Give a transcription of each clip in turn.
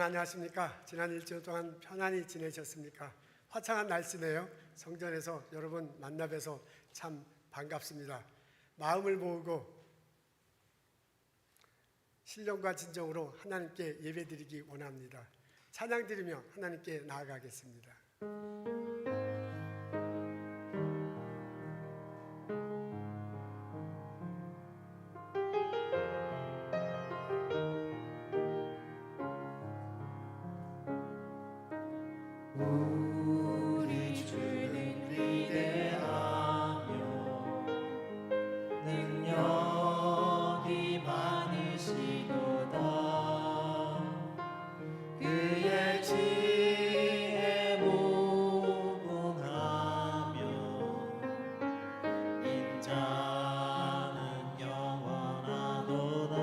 여러분 안녕하십니까? 지난 일주일 동안 편안히 지내셨습니까? 화창한 날씨네요. 성전에서 여러분 만나 뵈서 참 반갑습니다. 마음을 모으고 신령과 진정으로 하나님께 예배드리기 원합니다. 찬양 드리며 하나님께 나아가겠습니다. 우리 주는 위대하며 능력이 많으시도다. 그의 지혜에 무궁하며 인자는 영원하도다.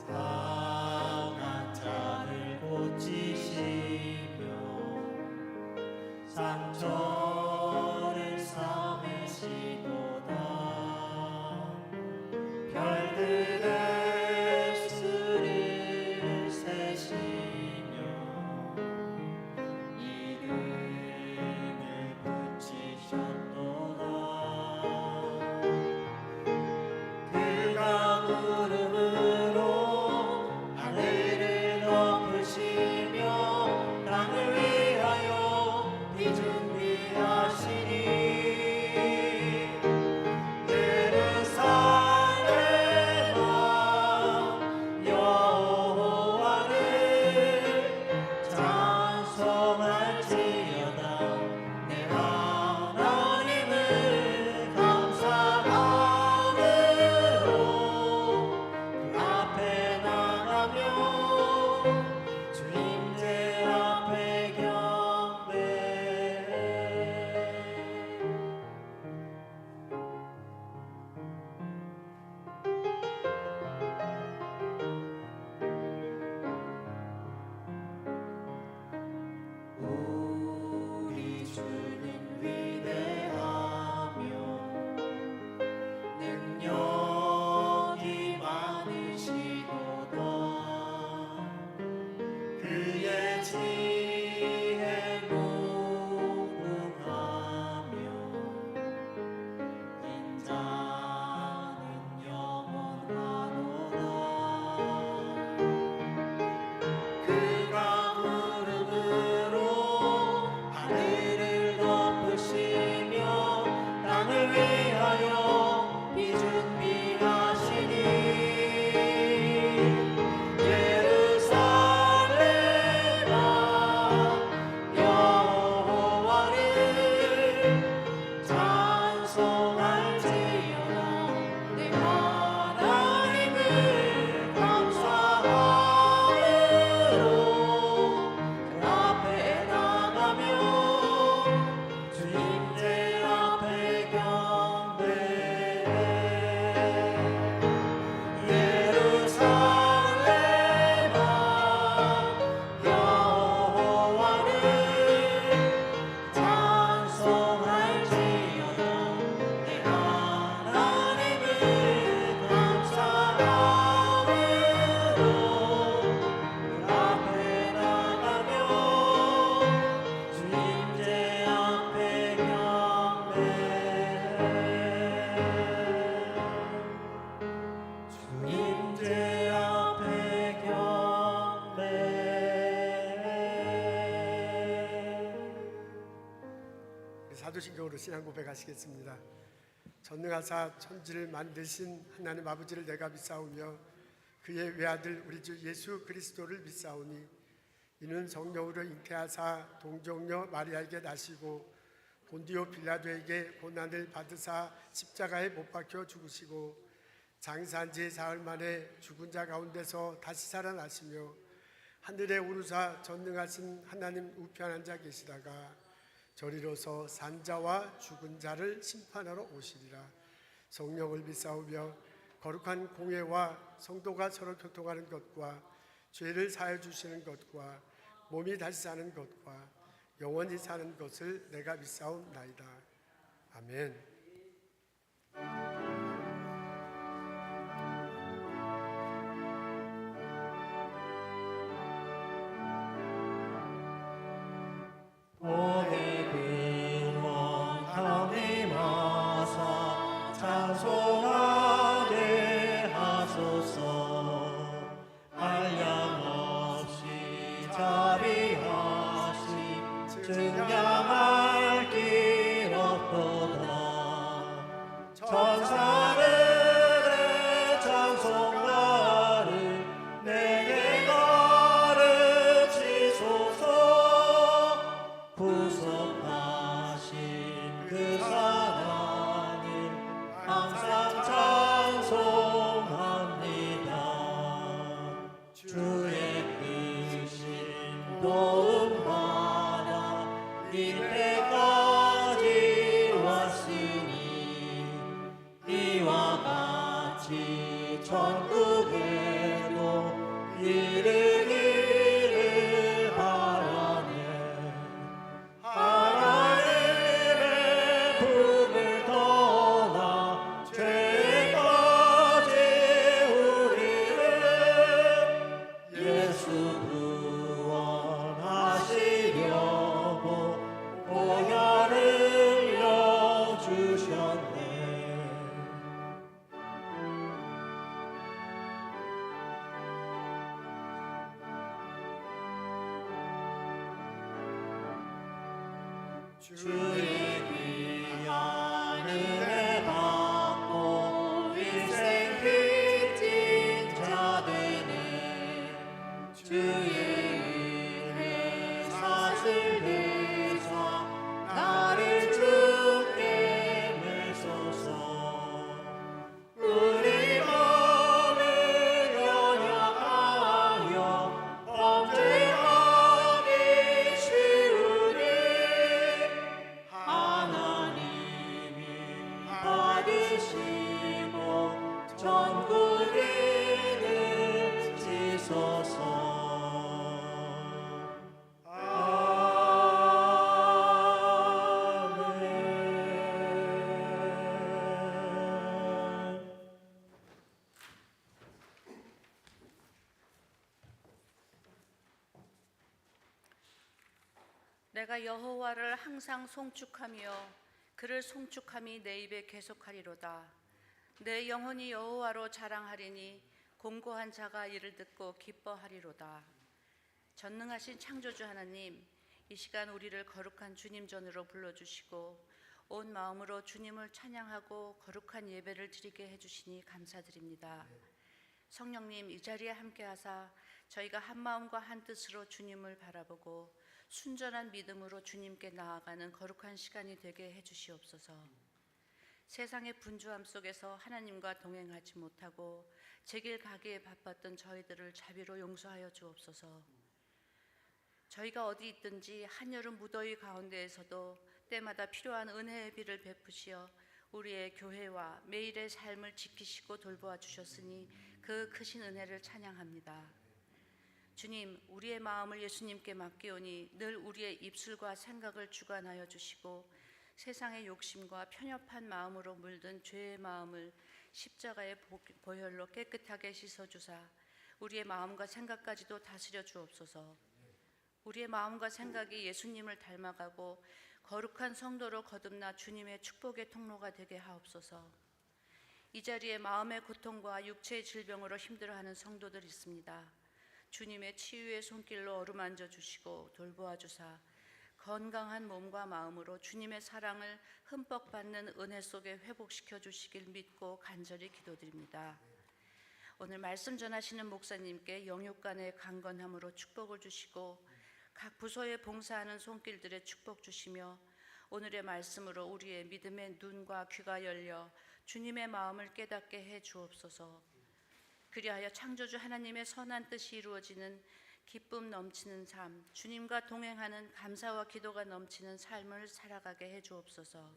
상한 자를 고치시며 상처를 삼으시도다. 별들의 수를 세시며 이름을 붙이셨도다. 그가 구름으로 하늘을 덮으시며 땅을 위하여 비 준비하시니 예루살렘아 여호와를 찬송할지어다. 내 하나님을 감사함으로 그 앞에 나가며 주님제 앞에 경배해. 우리 주는 위대하며 능력이 많으시도다. 그의 지혜에 무궁하며 인자는 영원하도다. 그가 구름으로 하늘을 덮으시며 땅을 위하여 비 준비하시니 예루살렘아 여호와를 찬송할지어다. 내 하나님을 감사함으로 그 앞에 나가며 주님제 앞에 경배해. 예루살렘아 여호와를 찬송할지어다. 내 하나님을 감사함으로 그 앞에 나가며 주님제 앞에 경배해. 주님제 앞에 경배해. 사도신경으로 신앙 고백하시겠습니다. 전능하사 천지를 만드신 하나님 아버지를 내가 믿사오며 그의 외아들 우리 주 예수 그리스도를 믿사오니 이는 성령으로 잉태하사 동정녀 마리아에게 나시고 본디오 빌라도에게 고난을 받으사 십자가에 못 박혀 죽으시고 장사한 지 사흘 만에 죽은 자 가운데서 다시 살아나시며 하늘에 오르사 전능하신 하나님 우편 앉아 계시다가 저리로서 산자와 죽은 자를 심판하러 오시리라. 성령을 믿사오며 거룩한 공회와 성도가 서로 교통하는 것과 죄를 사해 주시는 것과 몸이 다시 사는 것과 영원히 사는 것을 내가 믿사옵나이다. 아멘. 같이 천국에도 이르기를 바라네. 하나님의 품을 떠나 죄에 빠진 우리를 예수 구원하시려고 보혈을 흘려 주셨네. 주의 귀한 은혜 받고 일생 빚진 자 되네. 주의 은혜 사슬 내사 나를 주께 매소서. 우리 마음을 연약하여 범죄하기 쉬우니 하나님이 받으시고 천국에 지소서. 아멘. 내가 여호와를 항상 송축하며 그를 송축함이 내 입에 계속하리로다. 내 영혼이 여호와로 자랑하리니 공고한 자가 이를 듣고 기뻐하리로다. 전능하신 창조주 하나님, 이 시간 우리를 거룩한 주님 전으로 불러주시고 온 마음으로 주님을 찬양하고 거룩한 예배를 드리게 해주시니 감사드립니다. 성령님, 이 자리에 함께하사 저희가 한 마음과 한 뜻으로 주님을 바라보고 순전한 믿음으로 주님께 나아가는 거룩한 시간이 되게 해주시옵소서. 세상의 분주함 속에서 하나님과 동행하지 못하고 제 길 가기에 바빴던 저희들을 자비로 용서하여 주옵소서. 저희가 어디 있든지 한여름 무더위 가운데에서도 때마다 필요한 은혜의 비를 베푸시어 우리의 교회와 매일의 삶을 지키시고 돌보아 주셨으니 그 크신 은혜를 찬양합니다. 주님, 우리의 마음을 예수님께 맡기오니 늘 우리의 입술과 생각을 주관하여 주시고 세상의 욕심과 편협한 마음으로 물든 죄의 마음을 십자가의 보혈로 깨끗하게 씻어주사 우리의 마음과 생각까지도 다스려 주옵소서. 우리의 마음과 생각이 예수님을 닮아가고 거룩한 성도로 거듭나 주님의 축복의 통로가 되게 하옵소서. 이 자리에 마음의 고통과 육체의 질병으로 힘들어하는 성도들 있습니다. 주님의 치유의 손길로 어루만져 주시고 돌보아 주사 건강한 몸과 마음으로 주님의 사랑을 흠뻑 받는 은혜 속에 회복시켜 주시길 믿고 간절히 기도드립니다. 오늘 말씀 전하시는 목사님께 영육간의 강건함으로 축복을 주시고 각 부서에 봉사하는 손길들의 축복 주시며 오늘의 말씀으로 우리의 믿음의 눈과 귀가 열려 주님의 마음을 깨닫게 해 주옵소서. 그리하여 창조주 하나님의 선한 뜻이 이루어지는 기쁨 넘치는 삶, 주님과 동행하는 감사와 기도가 넘치는 삶을 살아가게 해 주옵소서.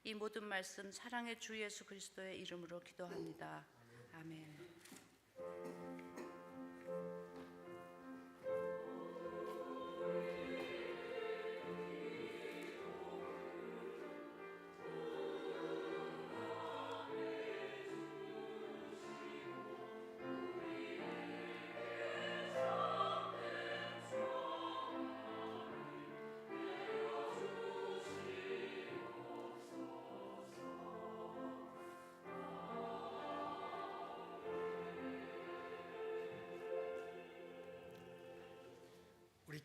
이 모든 말씀 사랑의 주 예수 그리스도의 이름으로 기도합니다. 아멘. 우리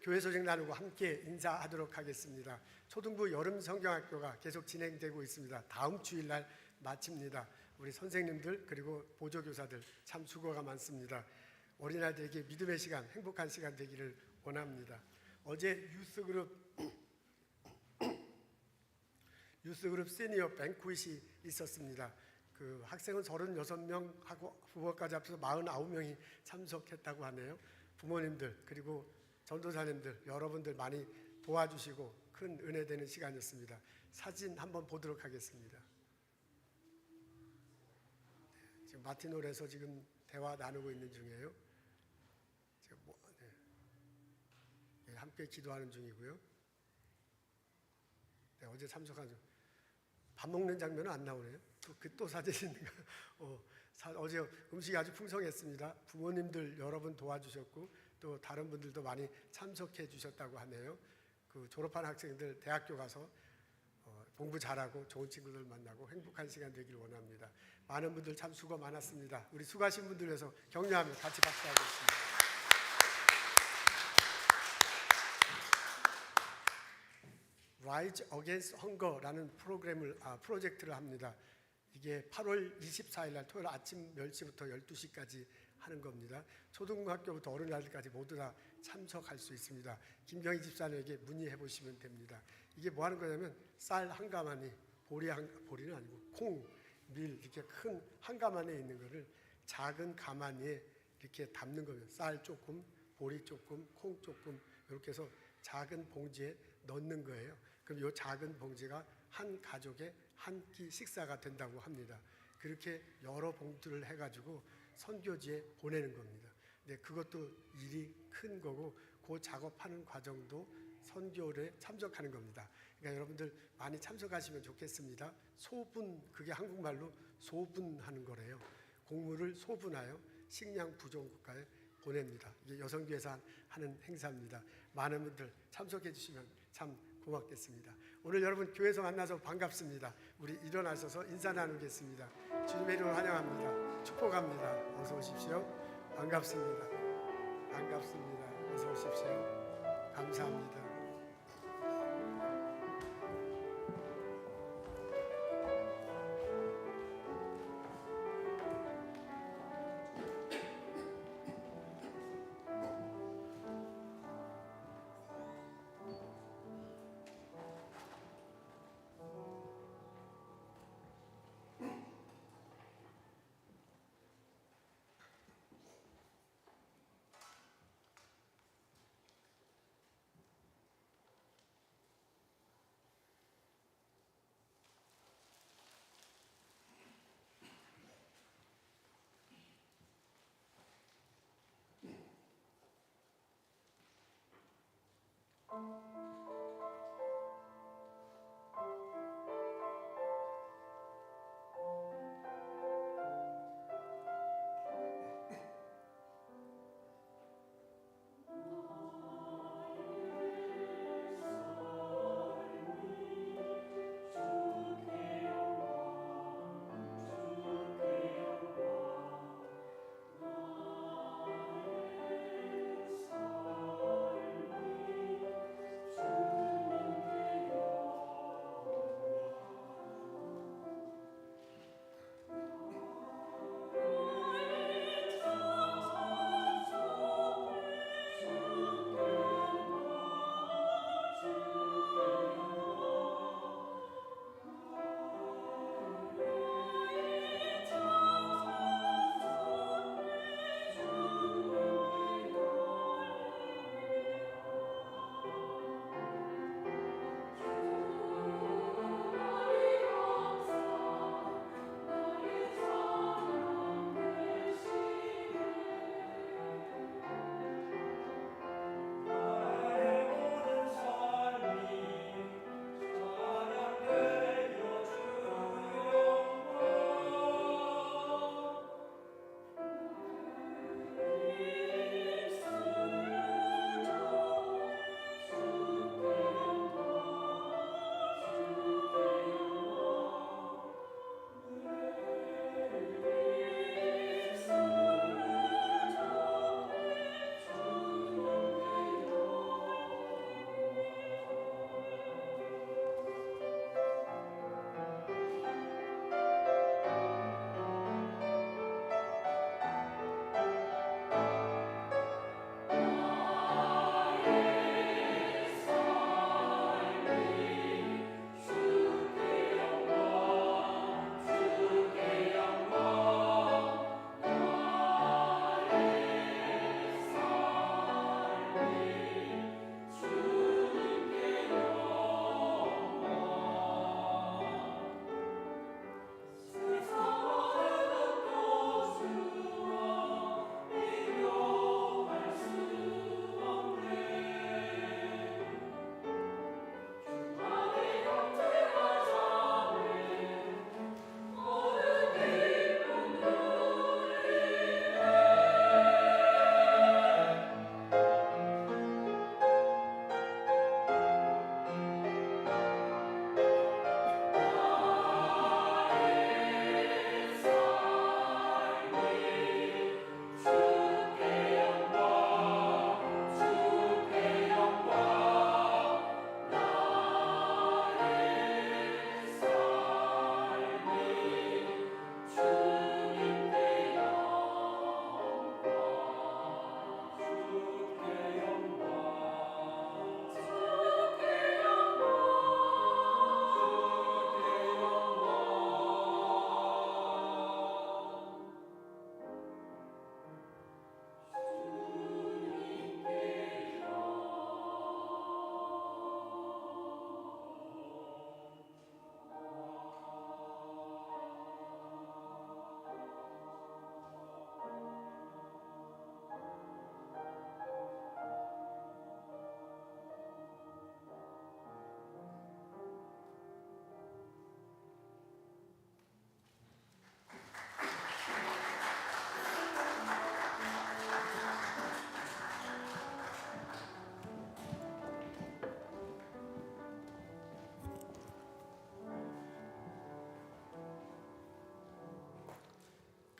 교회 소식 나누고 함께 인사하도록 하겠습니다. 초등부 여름 성경학교가 계속 진행되고 있습니다. 다음 주일날 마칩니다. 우리 선생님들 그리고 보조교사들 참 수고가 많습니다. 어린아이들에게 믿음의 시간, 행복한 시간 되기를 원합니다. 어제 유스그룹 시니어 뱅쿠잇이 있었습니다. 그 학생은 36명 하고 부모까지 합쳐서 49명이 참석했다고 하네요. 부모님들 그리고 전도사님들 여러분들 많이 도와주시고 큰 은혜 되는 시간이었습니다. 사진 한번 보도록 하겠습니다. 지금 마티놀에서 지금 대화 나누고 있는 중이에요. 지금 함께 기도하는 중이고요. 네, 어제 참석한 중. 밥 먹는 장면은 안 나오네요. 또 사진 있는가? 어제 음식이 아주 풍성했습니다. 부모님들 여러 분 도와주셨고 또 다른 분들도 많이 참석해 주셨다고 하네요. 그 졸업한 학생들 대학교 가서 공부 잘하고 좋은 친구들 만나고 행복한 시간 되길 원합니다. 많은 분들 참 수고 많았습니다. 우리 수고하신 분들 위해서 격려하며 같이 박수하겠습니다. Rise Against Hunger라는 프로젝트를 합니다. 이게 8월 24일 날 토요일 아침 10시부터 12시까지 하는 겁니다. 초등학교부터 어린아이들까지 모두 다 참석할 수 있습니다. 김경희 집사님에게 문의해 보시면 됩니다. 이게 뭐 하는 거냐면 쌀 한 가마니, 보리는 아니고 콩, 밀 이렇게 큰 한 가마니에 있는 거를 작은 가마니에 이렇게 담는 거예요. 쌀 조금, 보리 조금, 콩 조금 이렇게 해서 작은 봉지에 넣는 거예요. 그럼 이 작은 봉지가 한 가족의 한 끼 식사가 된다고 합니다. 그렇게 여러 봉투를 해가지고 선교지에 보내는 겁니다. 근데 그것도 일이 큰 거고 그 작업하는 과정도 선교에 참석하는 겁니다. 그러니까 여러분들 많이 참석하시면 좋겠습니다. 소분, 그게 한국말로 소분하는 거래요. 곡물을 소분하여 식량 부족 국가에 보냅니다. 이게 여성교회에서 하는 행사입니다. 많은 분들 참석해 주시면 참 고맙겠습니다. 오늘 여러분 교회에서 만나서 반갑습니다. 우리 일어나셔서 인사 나누겠습니다. 주님의 이름으로 환영합니다. 축복합니다. 어서 오십시오. 반갑습니다. 반갑습니다. 어서 오십시오. 감사합니다.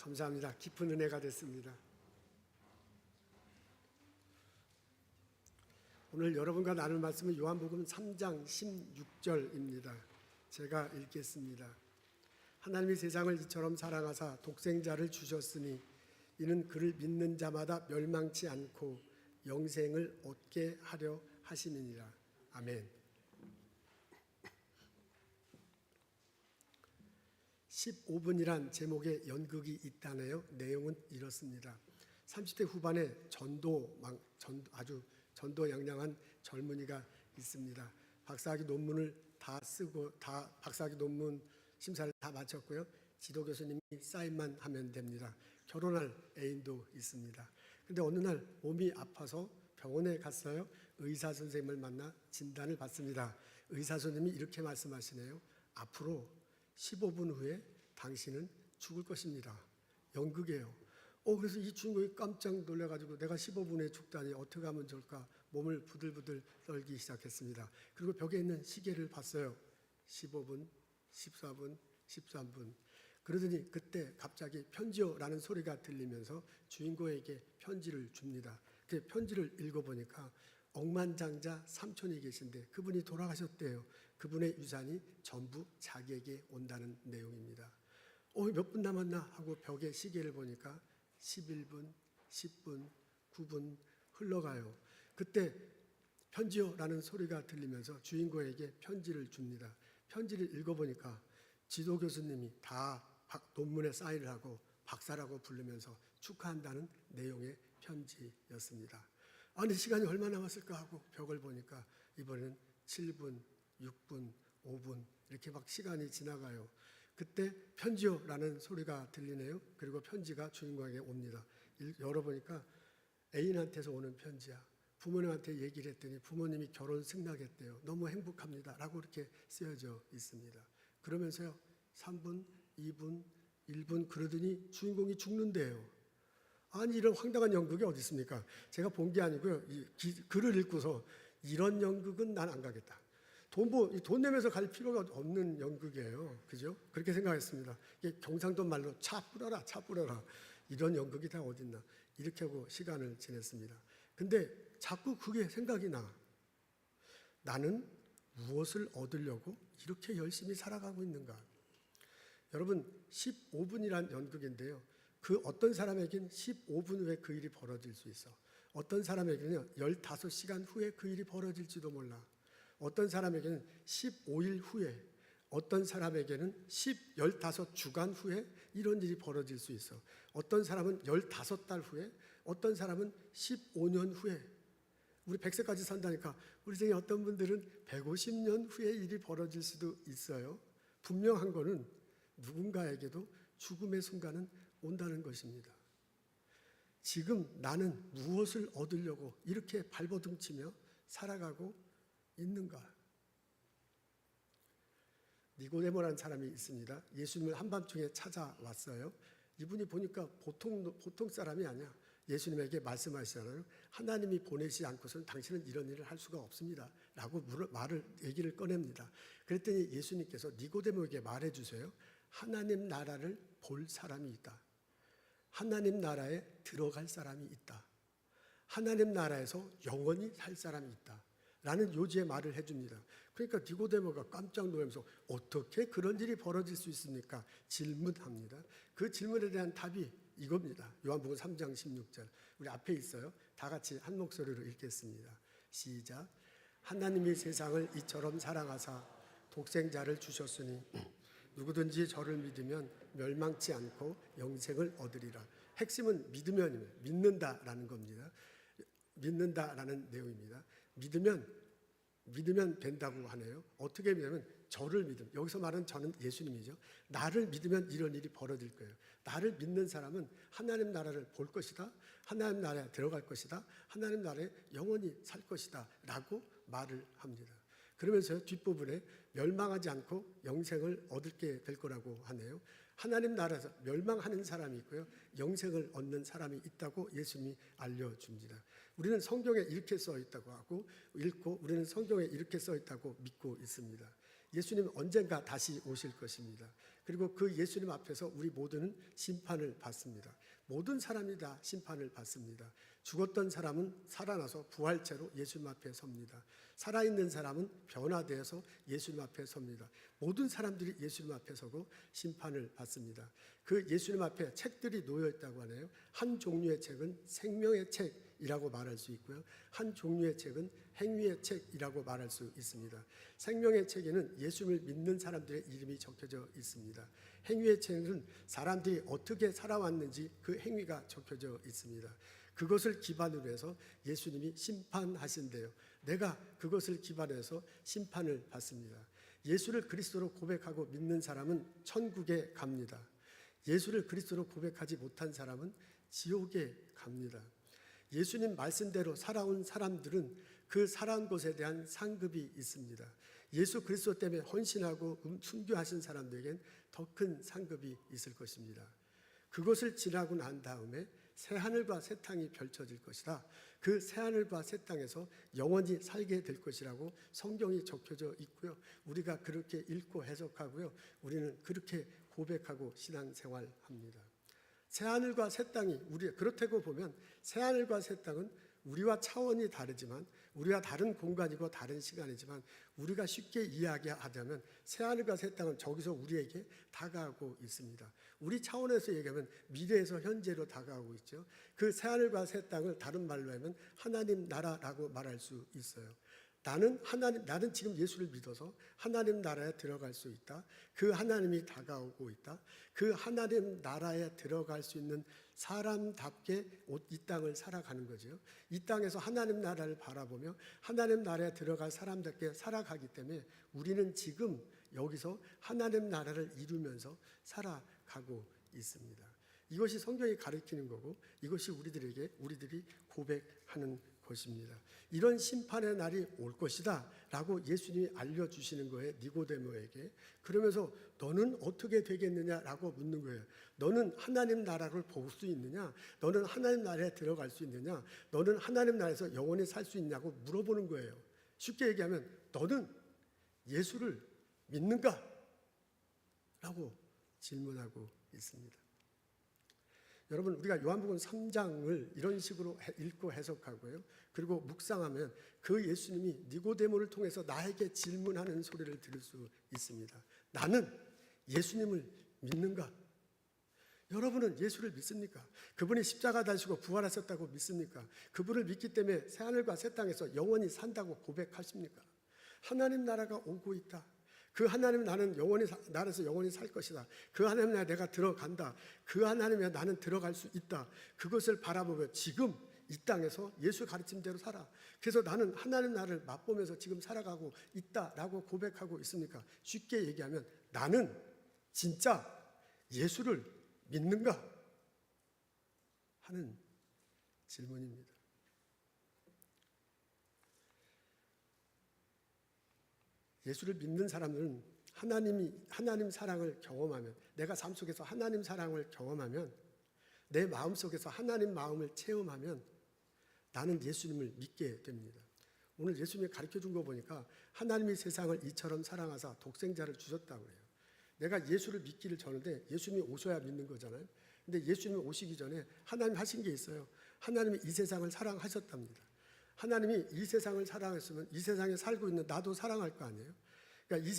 감사합니다. 깊은 은혜가 됐습니다. 오늘 여러분과 나눌 말씀은 요한복음 3장 16절입니다. 제가 읽겠습니다. 하나님이 세상을 이처럼 사랑하사 독생자를 주셨으니 이는 그를 믿는 자마다 멸망치 않고 영생을 얻게 하려 하심이니라. 아멘. 15분이란 제목의 연극이 있다네요. 내용은 이렇습니다. 30대 후반에 아주 전도양양한 젊은이가 있습니다. 박사학위 논문을 다 쓰고 박사학위 논문 심사를 다 마쳤고요. 지도 교수님이 사인만 하면 됩니다. 결혼할 애인도 있습니다. 근데 어느 날 몸이 아파서 병원에 갔어요. 의사 선생님을 만나 진단을 받습니다. 의사 선생님이 이렇게 말씀하시네요. 앞으로 15분 후에 당신은 죽을 것입니다. 연극이에요. 그래서 이 주인공이 깜짝 놀라가지고 내가 15분에 죽다니 어떻게 하면 좋을까 몸을 부들부들 떨기 시작했습니다. 그리고 벽에 있는 시계를 봤어요. 15분, 14분, 13분. 그러더니 그때 갑자기 편지요라는 소리가 들리면서 주인공에게 편지를 줍니다. 그 편지를 읽어보니까 억만장자 삼촌이 계신데 그분이 돌아가셨대요. 그분의 유산이 전부 자기에게 온다는 내용입니다. 몇 분 남았나 하고 벽에 시계를 보니까 11분, 10분, 9분 흘러가요. 그때 편지요라는 소리가 들리면서 주인공에게 편지를 줍니다. 편지를 읽어보니까 지도 교수님이 다 논문에 사인을 하고 박사라고 부르면서 축하한다는 내용의 편지였습니다. 근데 시간이 얼마 남았을까 하고 벽을 보니까 이번에는 7분, 6분, 5분 이렇게 막 시간이 지나가요. 그때 편지요라는 소리가 들리네요. 그리고 편지가 주인공에게 옵니다. 열어보니까 애인한테서 오는 편지야. 부모님한테 얘기를 했더니 부모님이 결혼 승낙했대요. 너무 행복합니다 라고 이렇게 쓰여져 있습니다. 그러면서요 3분, 2분, 1분 그러더니 주인공이 죽는데요. 아니 이런 황당한 연극이 어디 있습니까? 제가 본 게 아니고요. 글을 읽고서 이런 연극은 난 안 가겠다. 돈 내면서 갈 필요가 없는 연극이에요. 그죠? 그렇게 생각했습니다. 이게 경상도 말로 차 뿌려라, 차 뿌려라. 이런 연극이 다 어딨나. 이렇게 하고 시간을 지냈습니다. 근데 자꾸 그게 생각이 나. 나는 무엇을 얻으려고 이렇게 열심히 살아가고 있는가? 여러분 15분이란 연극인데요. 그 어떤 사람에겐 15분 후에 그 일이 벌어질 수 있어. 어떤 사람에게는 15시간 후에 그 일이 벌어질지도 몰라. 어떤 사람에게는 15일 후에, 어떤 사람에게는 15주간 후에 이런 일이 벌어질 수 있어. 어떤 사람은 15달 후에, 어떤 사람은 15년 후에. 우리 100세까지 산다니까 우리 중에 어떤 분들은 150년 후에 일이 벌어질 수도 있어요. 분명한 거는 누군가에게도 죽음의 순간은 온다는 것입니다. 지금 나는 무엇을 얻으려고 이렇게 발버둥치며 살아가고 있는가? 니고데모라는 사람이 있습니다. 예수님을 한밤중에 찾아왔어요. 이분이 보니까 보통 사람이 아니야. 예수님에게 말씀하시잖아요. 하나님이 보내시지 않고서는 당신은 이런 일을 할 수가 없습니다 라고 얘기를 꺼냅니다. 그랬더니 예수님께서 니고데모에게 말해주세요. 하나님 나라를 볼 사람이 있다. 하나님 나라에 들어갈 사람이 있다. 하나님 나라에서 영원히 살 사람이 있다 라는 요지의 말을 해줍니다. 그러니까 니고데모가 깜짝 놀라면서 어떻게 그런 일이 벌어질 수 있습니까? 질문합니다. 그 질문에 대한 답이 이겁니다. 요한복음 3장 16절 우리 앞에 있어요. 다 같이 한 목소리로 읽겠습니다. 시작. 하나님이 세상을 이처럼 사랑하사 독생자를 주셨으니 누구든지 저를 믿으면 멸망치 않고 영생을 얻으리라. 핵심은 믿는다라는 겁니다. 믿는다라는 내용입니다. 믿으면 된다고 하네요. 어떻게 믿으면 저를 믿음. 여기서 말하는 저는 예수님이죠. 나를 믿으면 이런 일이 벌어질 거예요. 나를 믿는 사람은 하나님 나라를 볼 것이다. 하나님 나라에 들어갈 것이다. 하나님 나라에 영원히 살 것이다 라고 말을 합니다. 그러면서 뒷부분에 멸망하지 않고 영생을 얻게 될 거라고 하네요. 하나님 나라에서 멸망하는 사람이 있고요. 영생을 얻는 사람이 있다고 예수님이 알려줍니다. 우리는 성경에 이렇게 써 있다고 하고 읽고 우리는 성경에 이렇게 써 있다고 믿고 있습니다. 예수님 언젠가 다시 오실 것입니다. 그리고 그 예수님 앞에서 우리 모두는 심판을 받습니다. 모든 사람이 다 심판을 받습니다. 죽었던 사람은 살아나서 부활체로 예수님 앞에 섭니다. 살아있는 사람은 변화되어서 예수님 앞에 섭니다. 모든 사람들이 예수님 앞에 서고 심판을 받습니다. 그 예수님 앞에 책들이 놓여 있다고 하네요. 한 종류의 책은 생명의 책이라고 말할 수 있고요. 한 종류의 책은 행위의 책이라고 말할 수 있습니다. 생명의 책에는 예수를 믿는 사람들의 이름이 적혀져 있습니다. 행위의 책은 사람들이 어떻게 살아왔는지 그 행위가 적혀져 있습니다. 그것을 기반으로 해서 예수님이 심판하신대요. 내가 그것을 기반해서 심판을 받습니다. 예수를 그리스도로 고백하고 믿는 사람은 천국에 갑니다. 예수를 그리스도로 고백하지 못한 사람은 지옥에 갑니다. 예수님 말씀대로 살아온 사람들은 그 살아온 것에 대한 상급이 있습니다. 예수 그리스도 때문에 헌신하고 순교하신 사람들에겐 더 큰 상급이 있을 것입니다. 그것을 지나고 난 다음에 새하늘과 새 땅이 펼쳐질 것이다. 그 새하늘과 새 땅에서 영원히 살게 될 것이라고 성경이 적혀져 있고요. 우리가 그렇게 읽고 해석하고요. 우리는 그렇게 고백하고 신앙생활합니다. 새하늘과 새 땅이 그렇다고 보면 새하늘과 새 땅은 우리와 차원이 다르지만 우리와 다른 공간이고 다른 시간이지만 우리가 쉽게 이야기하자면 새하늘과 새 땅은 저기서 우리에게 다가오고 있습니다. 우리 차원에서 얘기하면 미래에서 현재로 다가오고 있죠. 그 새하늘과 새 땅을 다른 말로 하면 하나님 나라라고 말할 수 있어요. 나는 지금 예수를 믿어서 하나님 나라에 들어갈 수 있다. 그 하나님이 다가오고 있다. 그 하나님 나라에 들어갈 수 있는 사람답게 이 땅을 살아가는 거죠. 이 땅에서 하나님 나라를 바라보며 하나님 나라에 들어갈 사람답게 살아가기 때문에 우리는 지금 여기서 하나님 나라를 이루면서 살아가고 있습니다. 이것이 성경이 가르치는 거고 이것이 우리들이 고백하는 것입니다. 이런 심판의 날이 올 것이다 라고 예수님이 알려주시는 거예요. 니고데모에게. 그러면서 너는 어떻게 되겠느냐라고 묻는 거예요. 너는 하나님 나라를 볼 수 있느냐? 너는 하나님 나라에 들어갈 수 있느냐? 너는 하나님 나라에서 영원히 살 수 있냐고 물어보는 거예요. 쉽게 얘기하면 너는 예수를 믿는가? 라고 질문하고 있습니다. 여러분 우리가 요한복음 3장을 이런 식으로 읽고 해석하고요. 그리고 묵상하면 그 예수님이 니고데모를 통해서 나에게 질문하는 소리를 들을 수 있습니다. 나는 예수님을 믿는가? 여러분은 예수를 믿습니까? 그분이 십자가 달시고 부활하셨다고 믿습니까? 그분을 믿기 때문에 새하늘과 새 땅에서 영원히 산다고 고백하십니까? 하나님 나라가 오고 있다. 그 하나님 나는 나라에서 영원히 살 것이다. 그 하나님 나라에 내가 들어간다. 그 하나님에 나는 들어갈 수 있다. 그것을 바라보며 지금 이 땅에서 예수 가르침대로 살아. 그래서 나는 하나님 나라를 맛보면서 지금 살아가고 있다라고 고백하고 있습니까? 쉽게 얘기하면 나는 진짜 예수를 믿는가? 하는 질문입니다. 예수를 믿는 사람들은 하나님 사랑을 경험하면 내가 삶 속에서 하나님 사랑을 경험하면 내 마음 속에서 하나님 마음을 체험하면 나는 예수님을 믿게 됩니다. 오늘 예수님이 가르쳐 준 거 보니까 하나님이 세상을 이처럼 사랑하사 독생자를 주셨다고 해요. 내가 예수를 믿기를 전하는데 예수님이 오셔야 믿는 거잖아요. 근데 예수님이 오시기 전에 하나님 하신 게 있어요. 하나님이 이 세상을 사랑하셨답니다. 하나님이 이 세상을 사랑했으면 이 세상에 살고 있는 나도 사랑할 거 아니에요. 그러니까 이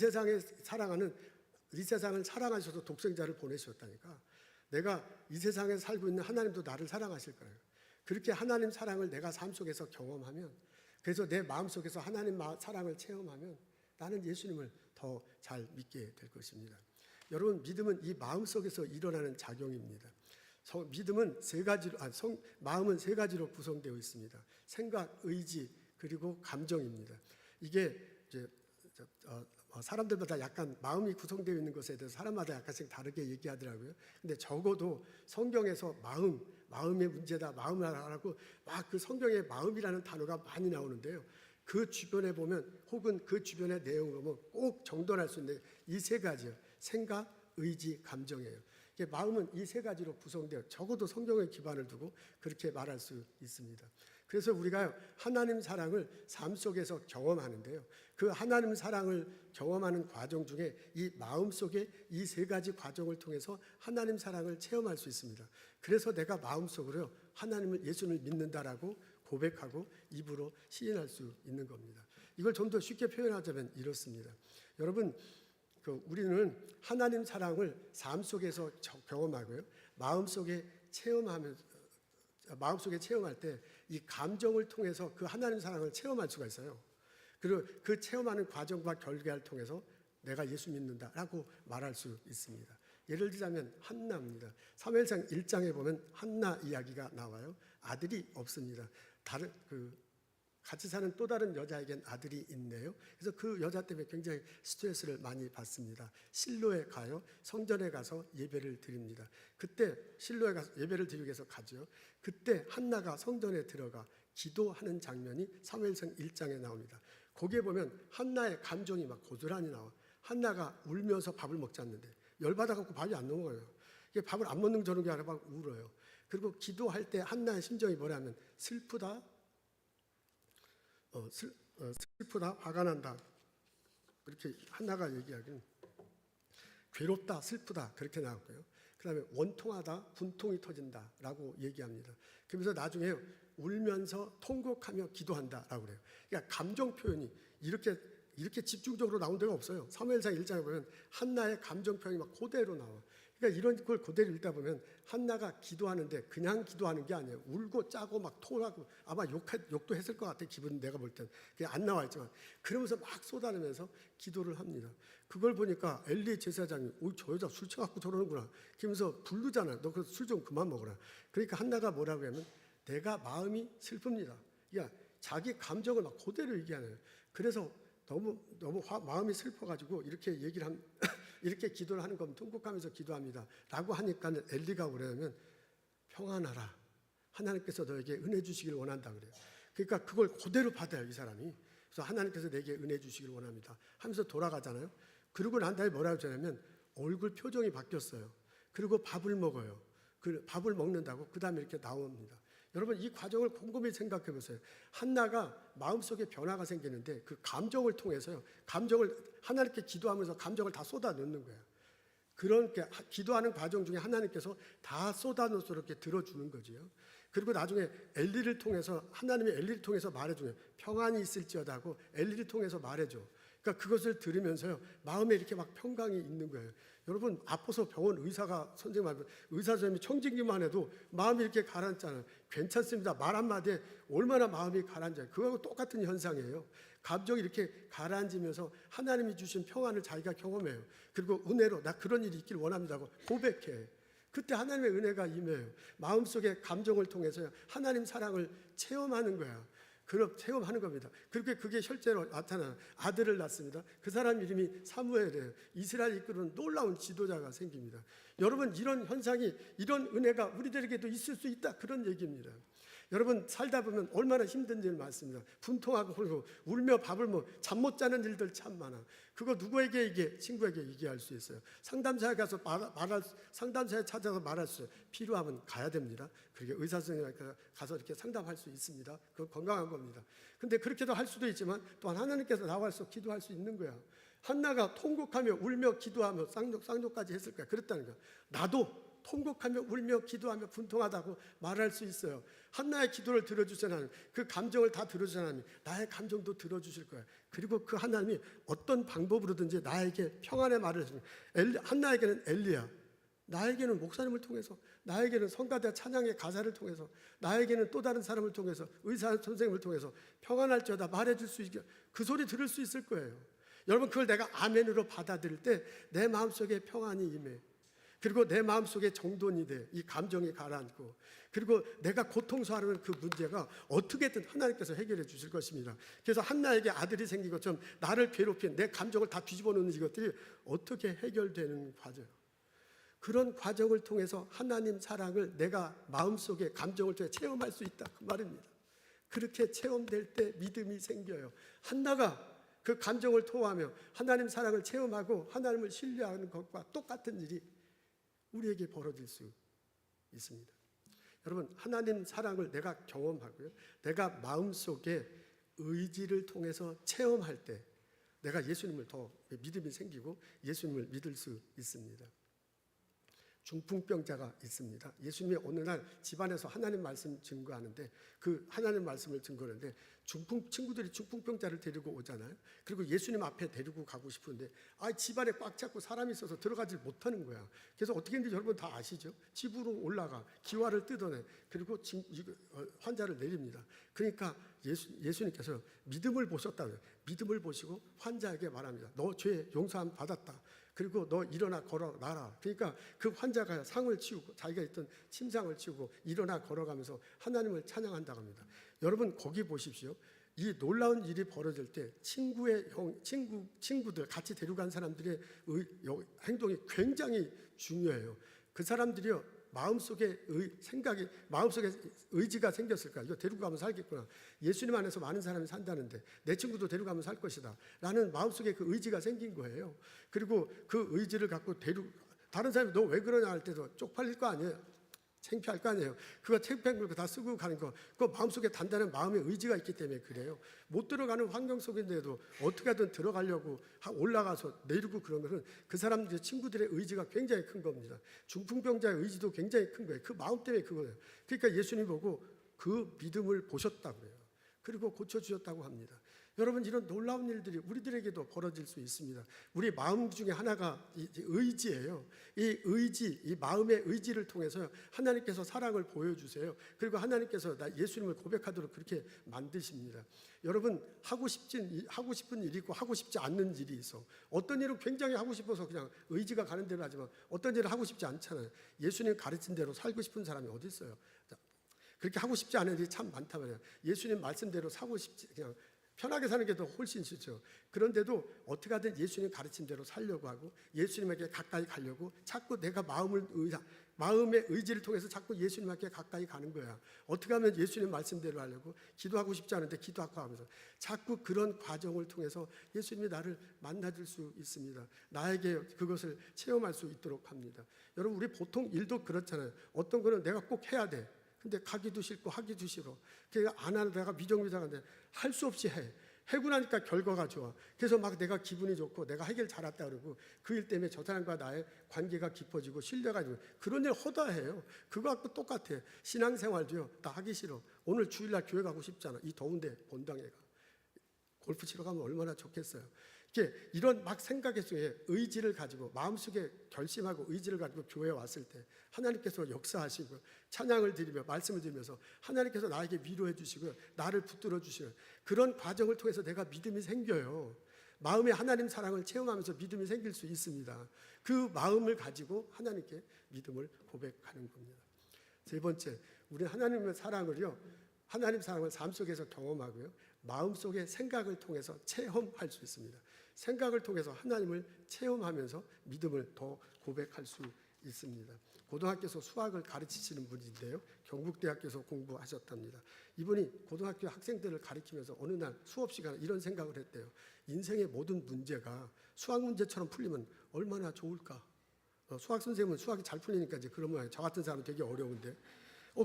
세상을 사랑하셔서 독생자를 보내셨다니까. 내가 이 세상에 살고 있는 하나님도 나를 사랑하실 거예요. 그렇게 하나님 사랑을 내가 삶 속에서 경험하면, 그래서 내 마음 속에서 하나님 사랑을 체험하면 나는 예수님을 더 잘 믿게 될 것입니다. 여러분, 믿음은 이 마음 속에서 일어나는 작용입니다. 마음은 세 가지로 구성되어 있습니다. 생각, 의지, 그리고 감정입니다. 이게 이제 사람들마다 약간 마음이 구성되어 있는 것에 대해서 사람마다 약간씩 다르게 얘기하더라고요. 근데 적어도 성경에서 마음의 문제다, 마음을 하라고 막 그 성경에 마음이라는 단어가 많이 나오는데요. 그 주변에 보면 혹은 그 주변의 내용을 보면 꼭 정돈할 수 있는 이 세 가지요. 생각, 의지, 감정이에요. 마음은 이 세 가지로 구성되어 적어도 성경에 기반을 두고 그렇게 말할 수 있습니다. 그래서 우리가 하나님 사랑을 삶 속에서 경험하는데요. 그 하나님 사랑을 경험하는 과정 중에 이 마음속에 이 세 가지 과정을 통해서 하나님 사랑을 체험할 수 있습니다. 그래서 내가 마음속으로 하나님을 예수를 믿는다라고 고백하고 입으로 시인할 수 있는 겁니다. 이걸 좀 더 쉽게 표현하자면 이렇습니다. 여러분, 우리는 하나님 사랑을 삶 속에서 경험하고요. 마음속에 체험할 때 이 감정을 통해서 그 하나님 사랑을 체험할 수가 있어요. 그리고 그 체험하는 과정과 결과를 통해서 내가 예수 믿는다라고 말할 수 있습니다. 예를 들자면 한나입니다. 사무엘상 1장에 보면 한나 이야기가 나와요. 아들이 없습니다. 같이 사는 또 다른 여자에겐 아들이 있네요. 그래서 그 여자 때문에 굉장히 스트레스를 많이 받습니다. 실로에 가요. 성전에 가서 예배를 드립니다. 그때 실로에 가서 예배를 드리기 위해서 가죠. 그때 한나가 성전에 들어가 기도하는 장면이 사무엘상 1장에 나옵니다. 거기에 보면 한나의 감정이 막 고스란히 나와. 한나가 울면서 밥을 먹지 않는데 열받아갖고 밥이 안 넘어가요. 이게 밥을 안 먹는 저런 게 아니라 막 울어요. 그리고 기도할 때 한나의 심정이 뭐냐면 슬프다, 슬프다, 화가 난다. 그렇게 한나가 얘기하기는 괴롭다, 슬프다 그렇게 나왔고요. 그 다음에 원통하다, 분통이 터진다라고 얘기합니다. 그러면서 나중에 울면서 통곡하며 기도한다라고 그래요. 그러니까 감정 표현이 이렇게 집중적으로 나온 데가 없어요. 사무엘상 1장에 보면 한나의 감정 표현이 막 그대로 나와. 그러니까 이런 걸 그대로 읽다 보면 한나가 기도하는데 그냥 기도하는 게 아니에요. 울고 짜고 막 토하고 아마 욕도 했을 것 같아. 기분 내가 볼 땐. 그게 안 나와 있지만 그러면서 막 쏟아내면서 기도를 합니다. 그걸 보니까 엘리 제사장이 저 여자 술 취갖고 저러는구나. 그러면서 부르잖아요. 너 그 술 좀 그만 먹어라. 그러니까 한나가 뭐라고 하면 내가 마음이 슬픕니다. 그러니까 자기 감정을 막 그대로 얘기하네요. 그래서 너무 마음이 슬퍼가지고 이렇게 얘기를 이렇게 기도를 하는 건 통곡하면서 기도합니다. 라고 하니까 엘리가 그러면 평안하라. 하나님께서 너에게 은혜 주시길 원한다 그래요. 그러니까 그걸 그대로 받아요, 이 사람이. 그래서 하나님께서 내게 은혜 주시길 원합니다. 하면서 돌아가잖아요. 그러고 난 다음에 뭐라고 하냐면 얼굴 표정이 바뀌었어요. 그리고 밥을 먹어요. 그 밥을 먹는다고 그 다음에 이렇게 나옵니다. 여러분 이 과정을 곰곰이 생각해 보세요. 한나가 마음속에 변화가 생기는데 그 감정을 통해서요. 감정을 하나님께 기도하면서 감정을 다 쏟아넣는 거예요. 그렇게 기도하는 과정 중에 하나님께서 다 쏟아넣어서 들어주는 거지요. 그리고 나중에 엘리를 통해서 하나님이 엘리를 통해서 말해줘요. 평안이 있을지어다 하고 엘리를 통해서 말해줘. 그러니까 그것을 들으면서요. 마음에 이렇게 막 평강이 있는 거예요. 여러분 아파서 병원 선생님 선생님이 청진기만 해도 마음이 이렇게 가라앉잖아요. 괜찮습니다. 말 한마디에 얼마나 마음이 가라앉아요. 그거하고 똑같은 현상이에요. 감정이 이렇게 가라앉으면서 하나님이 주신 평안을 자기가 경험해요. 그리고 은혜로 나 그런 일이 있길 원합니다고 고백해. 그때 하나님의 은혜가 임해요. 마음속의 감정을 통해서 하나님 사랑을 체험하는 거야. 그럼 체험하는 겁니다. 그게 실제로 나타나는 아들을 낳습니다. 그 사람 이름이 사무엘이에요. 이스라엘 이끄는 놀라운 지도자가 생깁니다. 여러분 이런 현상이 이런 은혜가 우리들에게도 있을 수 있다 그런 얘기입니다. 여러분 살다 보면 얼마나 힘든 일 많습니다. 분통하고 홀고 울며 밥을 잠 못 자는 일들 참 많아. 그거 누구에게 친구에게 얘기할 수 있어요. 상담사에 가서 상담사에 찾아서 말할 수 있어요. 필요하면 가야 됩니다. 그렇게 의사 선생님한테 가서 이렇게 상담할 수 있습니다. 그건 건강한 겁니다. 근데 그렇게도 할 수도 있지만 또한 하나님께서 나와서 기도할 수 있는 거야. 한나가 통곡하며 울며 기도하며 쌍욕까지 했을 거야. 그랬다는 거야. 나도 통곡하며 울며 기도하며 분통하다고 말할 수 있어요. 한나의 기도를 들어주신 하나님, 그 감정을 다 들어주신 하나님, 나의 감정도 들어주실 거예요. 그리고 그 하나님이 어떤 방법으로든지 나에게 평안의 말을 해주는 한나에게는 엘리야, 나에게는 목사님을 통해서, 나에게는 성가대 찬양의 가사를 통해서, 나에게는 또 다른 사람을 통해서, 의사 선생님을 통해서 평안할지어다 말해줄 수 있게 그 소리 들을 수 있을 거예요. 여러분 그걸 내가 아멘으로 받아들일 때 내 마음속에 평안이 임해. 그리고 내 마음속에 정돈이 돼. 이 감정이 가라앉고. 그리고 내가 고통스러워하는 그 문제가 어떻게든 하나님께서 해결해 주실 것입니다. 그래서 한나에게 아들이 생긴 것처럼 나를 괴롭힌 내 감정을 다 뒤집어 놓는 이것들이 어떻게 해결되는 과정. 그런 과정을 통해서 하나님 사랑을 내가 마음속에 감정을 통해 체험할 수 있다 그 말입니다. 그렇게 체험될 때 믿음이 생겨요. 한나가 그 감정을 토하며 하나님 사랑을 체험하고 하나님을 신뢰하는 것과 똑같은 일이 우리에게 벌어질 수 있습니다. 여러분, 하나님 사랑을 내가 경험하고요, 내가 마음속에 의지를 통해서 체험할 때 내가 예수님을 더 믿음이 생기고 예수님을 믿을 수 있습니다. 중풍병자가 있습니다. 예수님이 어느 날 집안에서 하나님 말씀 증거하는데, 그 하나님 말씀을 증거하는데 친구들이 중풍병자를 데리고 오잖아요. 그리고 예수님 앞에 데리고 가고 싶은데 집안에 꽉 잡고 사람이 있어서 들어가지 못하는 거야. 그래서 어떻게 했는지 여러분 다 아시죠? 집으로 올라가 기와를 뜯어내, 그리고 환자를 내립니다. 그러니까 예수님께서 믿음을 보셨다고요. 믿음을 보시고 환자에게 말합니다. 너 죄 용서함 받았다. 그리고 너 일어나 걸어나라. 그러니까 그 환자가 상을 치우고, 자기가 있던 침상을 치우고 일어나 걸어가면서 하나님을 찬양한다고 합니다. 여러분, 거기 보십시오. 이 놀라운 일이 벌어질 때 친구들 같이 데려간 사람들의 행동이 굉장히 중요해요. 그 사람들이요, 마음속에 의지가 생겼을까? 이거 데리고 가면 살겠구나. 예수님 안에서 많은 사람이 산다는데 내 친구도 데리고 가면 살 것이다 라는 마음속에 그 의지가 생긴 거예요. 그리고 그 의지를 갖고 다른 사람이 너 왜 그러냐 할 때도 쪽팔릴 거 아니에요. 창피할 거 아니에요. 그거 창피한 걸 다 쓰고 가는 거, 그 마음속에 단단한 마음의 의지가 있기 때문에 그래요. 못 들어가는 환경 속인데도 어떻게든 들어가려고 올라가서 내리고 그런 것은 그 사람들의 친구들의 의지가 굉장히 큰 겁니다. 중풍병자의 의지도 굉장히 큰 거예요. 그 마음 때문에 그거예요. 그러니까 예수님 보고 그 믿음을 보셨다고 해요. 그리고 고쳐주셨다고 합니다. 여러분, 이런 놀라운 일들이 우리들에게도 벌어질 수 있습니다. 우리 마음 중에 하나가 의지예요. 이 의지, 이 마음의 의지를 통해서 하나님께서 사랑을 보여주세요. 그리고 하나님께서 예수님을 고백하도록 그렇게 만드십니다. 여러분, 하고 싶은 일이 있고 하고 싶지 않는 일이 있어. 어떤 일은 굉장히 하고 싶어서 그냥 의지가 가는 대로 하지만 어떤 일은 하고 싶지 않잖아요. 예수님 가르친 대로 살고 싶은 사람이 어디 있어요? 그렇게 하고 싶지 않은 일이 참 많단 말이에요. 예수님 말씀대로 사고 싶지, 그냥 편하게 사는 게 더 훨씬 쉽죠. 그런데도 어떻게 하든 예수님 가르친 대로 살려고 하고 예수님에게 가까이 가려고 자꾸 내가 마음의 의지를 통해서 자꾸 예수님에게 가까이 가는 거야. 어떻게 하면 예수님 말씀대로 하려고, 기도하고 싶지 않은데 기도하고 하면서 자꾸 그런 과정을 통해서 예수님이 나를 만나줄 수 있습니다. 나에게 그것을 체험할 수 있도록 합니다. 여러분, 우리 보통 일도 그렇잖아요. 어떤 거는 내가 꼭 해야 돼. 근데 가기도 싫고 하기도 싫어. 그러니까 안 하다가 미정미정한데 할 수 없이 해. 하고 나니까 결과가 좋아. 그래서 막 내가 기분이 좋고 내가 해결 잘했다 그러고 그 일 때문에 저 사람과 나의 관계가 깊어지고 신뢰가 지고 그런 일 허다해요. 그거 갖고 똑같아. 신앙생활도요, 다 하기 싫어. 오늘 주일날 교회 가고 싶잖아. 이 더운데 본당에 가. 골프 치러 가면 얼마나 좋겠어요. 이런 막 생각 속에 의지를 가지고 마음속에 결심하고 의지를 가지고 교회에 왔을 때 하나님께서 역사하시고 찬양을 드리며 말씀을 드리면서 하나님께서 나에게 위로해 주시고 나를 붙들어 주시는 그런 과정을 통해서 내가 믿음이 생겨요. 마음에 하나님 사랑을 체험하면서 믿음이 생길 수 있습니다. 그 마음을 가지고 하나님께 믿음을 고백하는 겁니다. 세 번째, 우리 하나님의 사랑을요, 하나님 사랑을 삶 속에서 경험하고요, 마음속의 생각을 통해서 체험할 수 있습니다. 생각을 통해서 하나님을 체험하면서 믿음을 더 고백할 수 있습니다. 고등학교에서 수학을 가르치시는 분인데요, 경북대학교에서 공부하셨답니다. 이분이 고등학교 학생들을 가르치면서 어느 날 수업 시간에 이런 생각을 했대요. 인생의 모든 문제가 수학 문제처럼 풀리면 얼마나 좋을까. 수학 선생님은 수학이 잘 풀리니까 이제 그런 모양이에요. 저 같은 사람은 되게 어려운데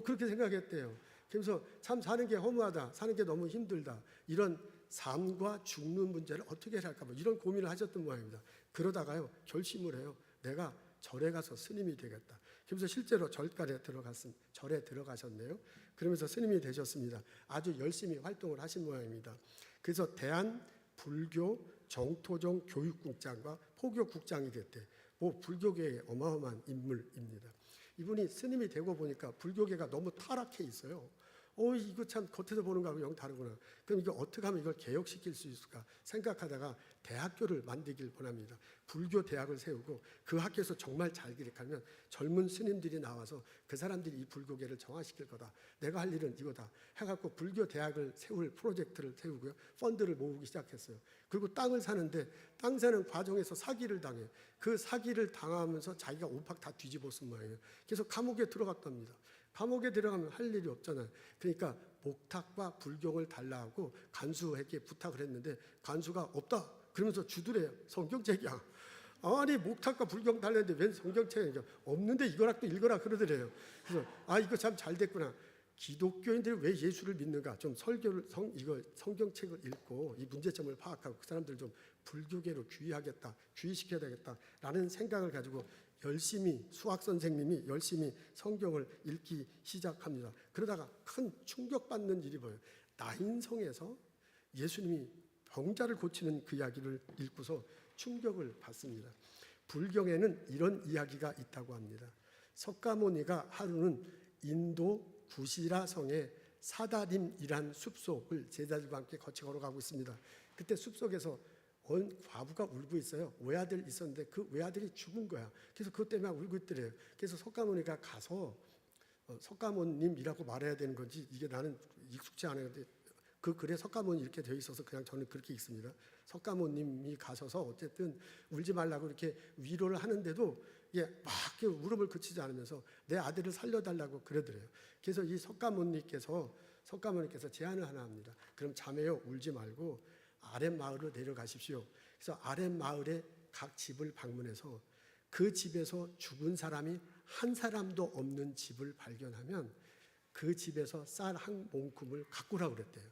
그렇게 생각했대요. 그래서 참 사는 게 허무하다, 사는 게 너무 힘들다, 이런 삶과 죽는 문제를 어떻게 할까, 이런 고민을 하셨던 모양입니다. 그러다가요, 결심을 해요. 내가 절에 가서 스님이 되겠다. 그래서 실제로 절에 들어가셨네요. 그러면서 스님이 되셨습니다. 아주 열심히 활동을 하신 모양입니다. 그래서 대한 불교 정토종 교육국장과 포교국장이 됐대. 불교계의 어마어마한 인물입니다. 이분이 스님이 되고 보니까 불교계가 너무 타락해 있어요. 이거 참 겉에서 보는 거하고 영 다르구나. 그럼 이거 어떻게 하면 이걸 개혁시킬 수 있을까 생각하다가 대학교를 만들길 원합니다. 불교 대학을 세우고 그 학교에서 정말 잘 기획하면 젊은 스님들이 나와서 그 사람들이 이 불교계를 정화시킬 거다. 내가 할 일은 이거다 해갖고 불교 대학을 세울 프로젝트를 세우고요, 펀드를 모으기 시작했어요. 그리고 땅을 사는데 땅 사는 과정에서 사기를 당해. 그 사기를 당하면서 자기가 오팍 다 뒤집어 쓴 모양이에요. 그래서 감옥에 들어갔답니다. 감옥에 들어가면 할 일이 없잖아요. 그러니까 목탁과 불경을 달라고 간수에게 부탁을 했는데 간수가 없다 그러면서 주두래요. 성경책이야. 아니 목탁과 불경 달렸는데 웬 성경책이 없는데 이거라 또 읽어라 그러더래요. 그래서 이거 참 잘 됐구나. 기독교인들이 왜 예수를 믿는가? 좀 설교를 이거 성경책을 읽고 이 문제점을 파악하고 그 사람들 좀 불교계로 귀의시켜야 되겠다라는 생각을 가지고 열심히 수학 선생님이 열심히 성경을 읽기 시작합니다. 그러다가 큰 충격받는 일이 뭐예요? 나인성에서 예수님이 병자를 고치는 그 이야기를 읽고서 충격을 받습니다. 불경에는 이런 이야기가 있다고 합니다. 석가모니가 하루는 인도 구시라 성의 사다림이란 숲속을 제자들과 함께 거쳐 걸어가고 있습니다. 그때 숲속에서 어느 과부가 울고 있어요. 외아들 있었는데 그 외아들이 죽은 거야. 그래서 그것 때문에 울고 있더래요. 그래서 석가모니가 가서 석가모님이라고 말해야 되는 건지 이게 나는 익숙치 않은데 그 글에 석가모니 이렇게 되어 있어서 그냥 저는 그렇게 읽습니다. 석가모님이 가셔서 어쨌든 울지 말라고 이렇게 위로를 하는데도 이게 막 울음을 그치지 않으면서 내 아들을 살려달라고 그러더래요. 그래서 이 석가모니께서 제안을 하나 합니다. 그럼 자매요 울지 말고 아랫마을로 내려가십시오. 그래서 아랫마을의 각 집을 방문해서 그 집에서 죽은 사람이 한 사람도 없는 집을 발견하면 그 집에서 쌀 한 몽큼을 갖고 오라고 그랬대요.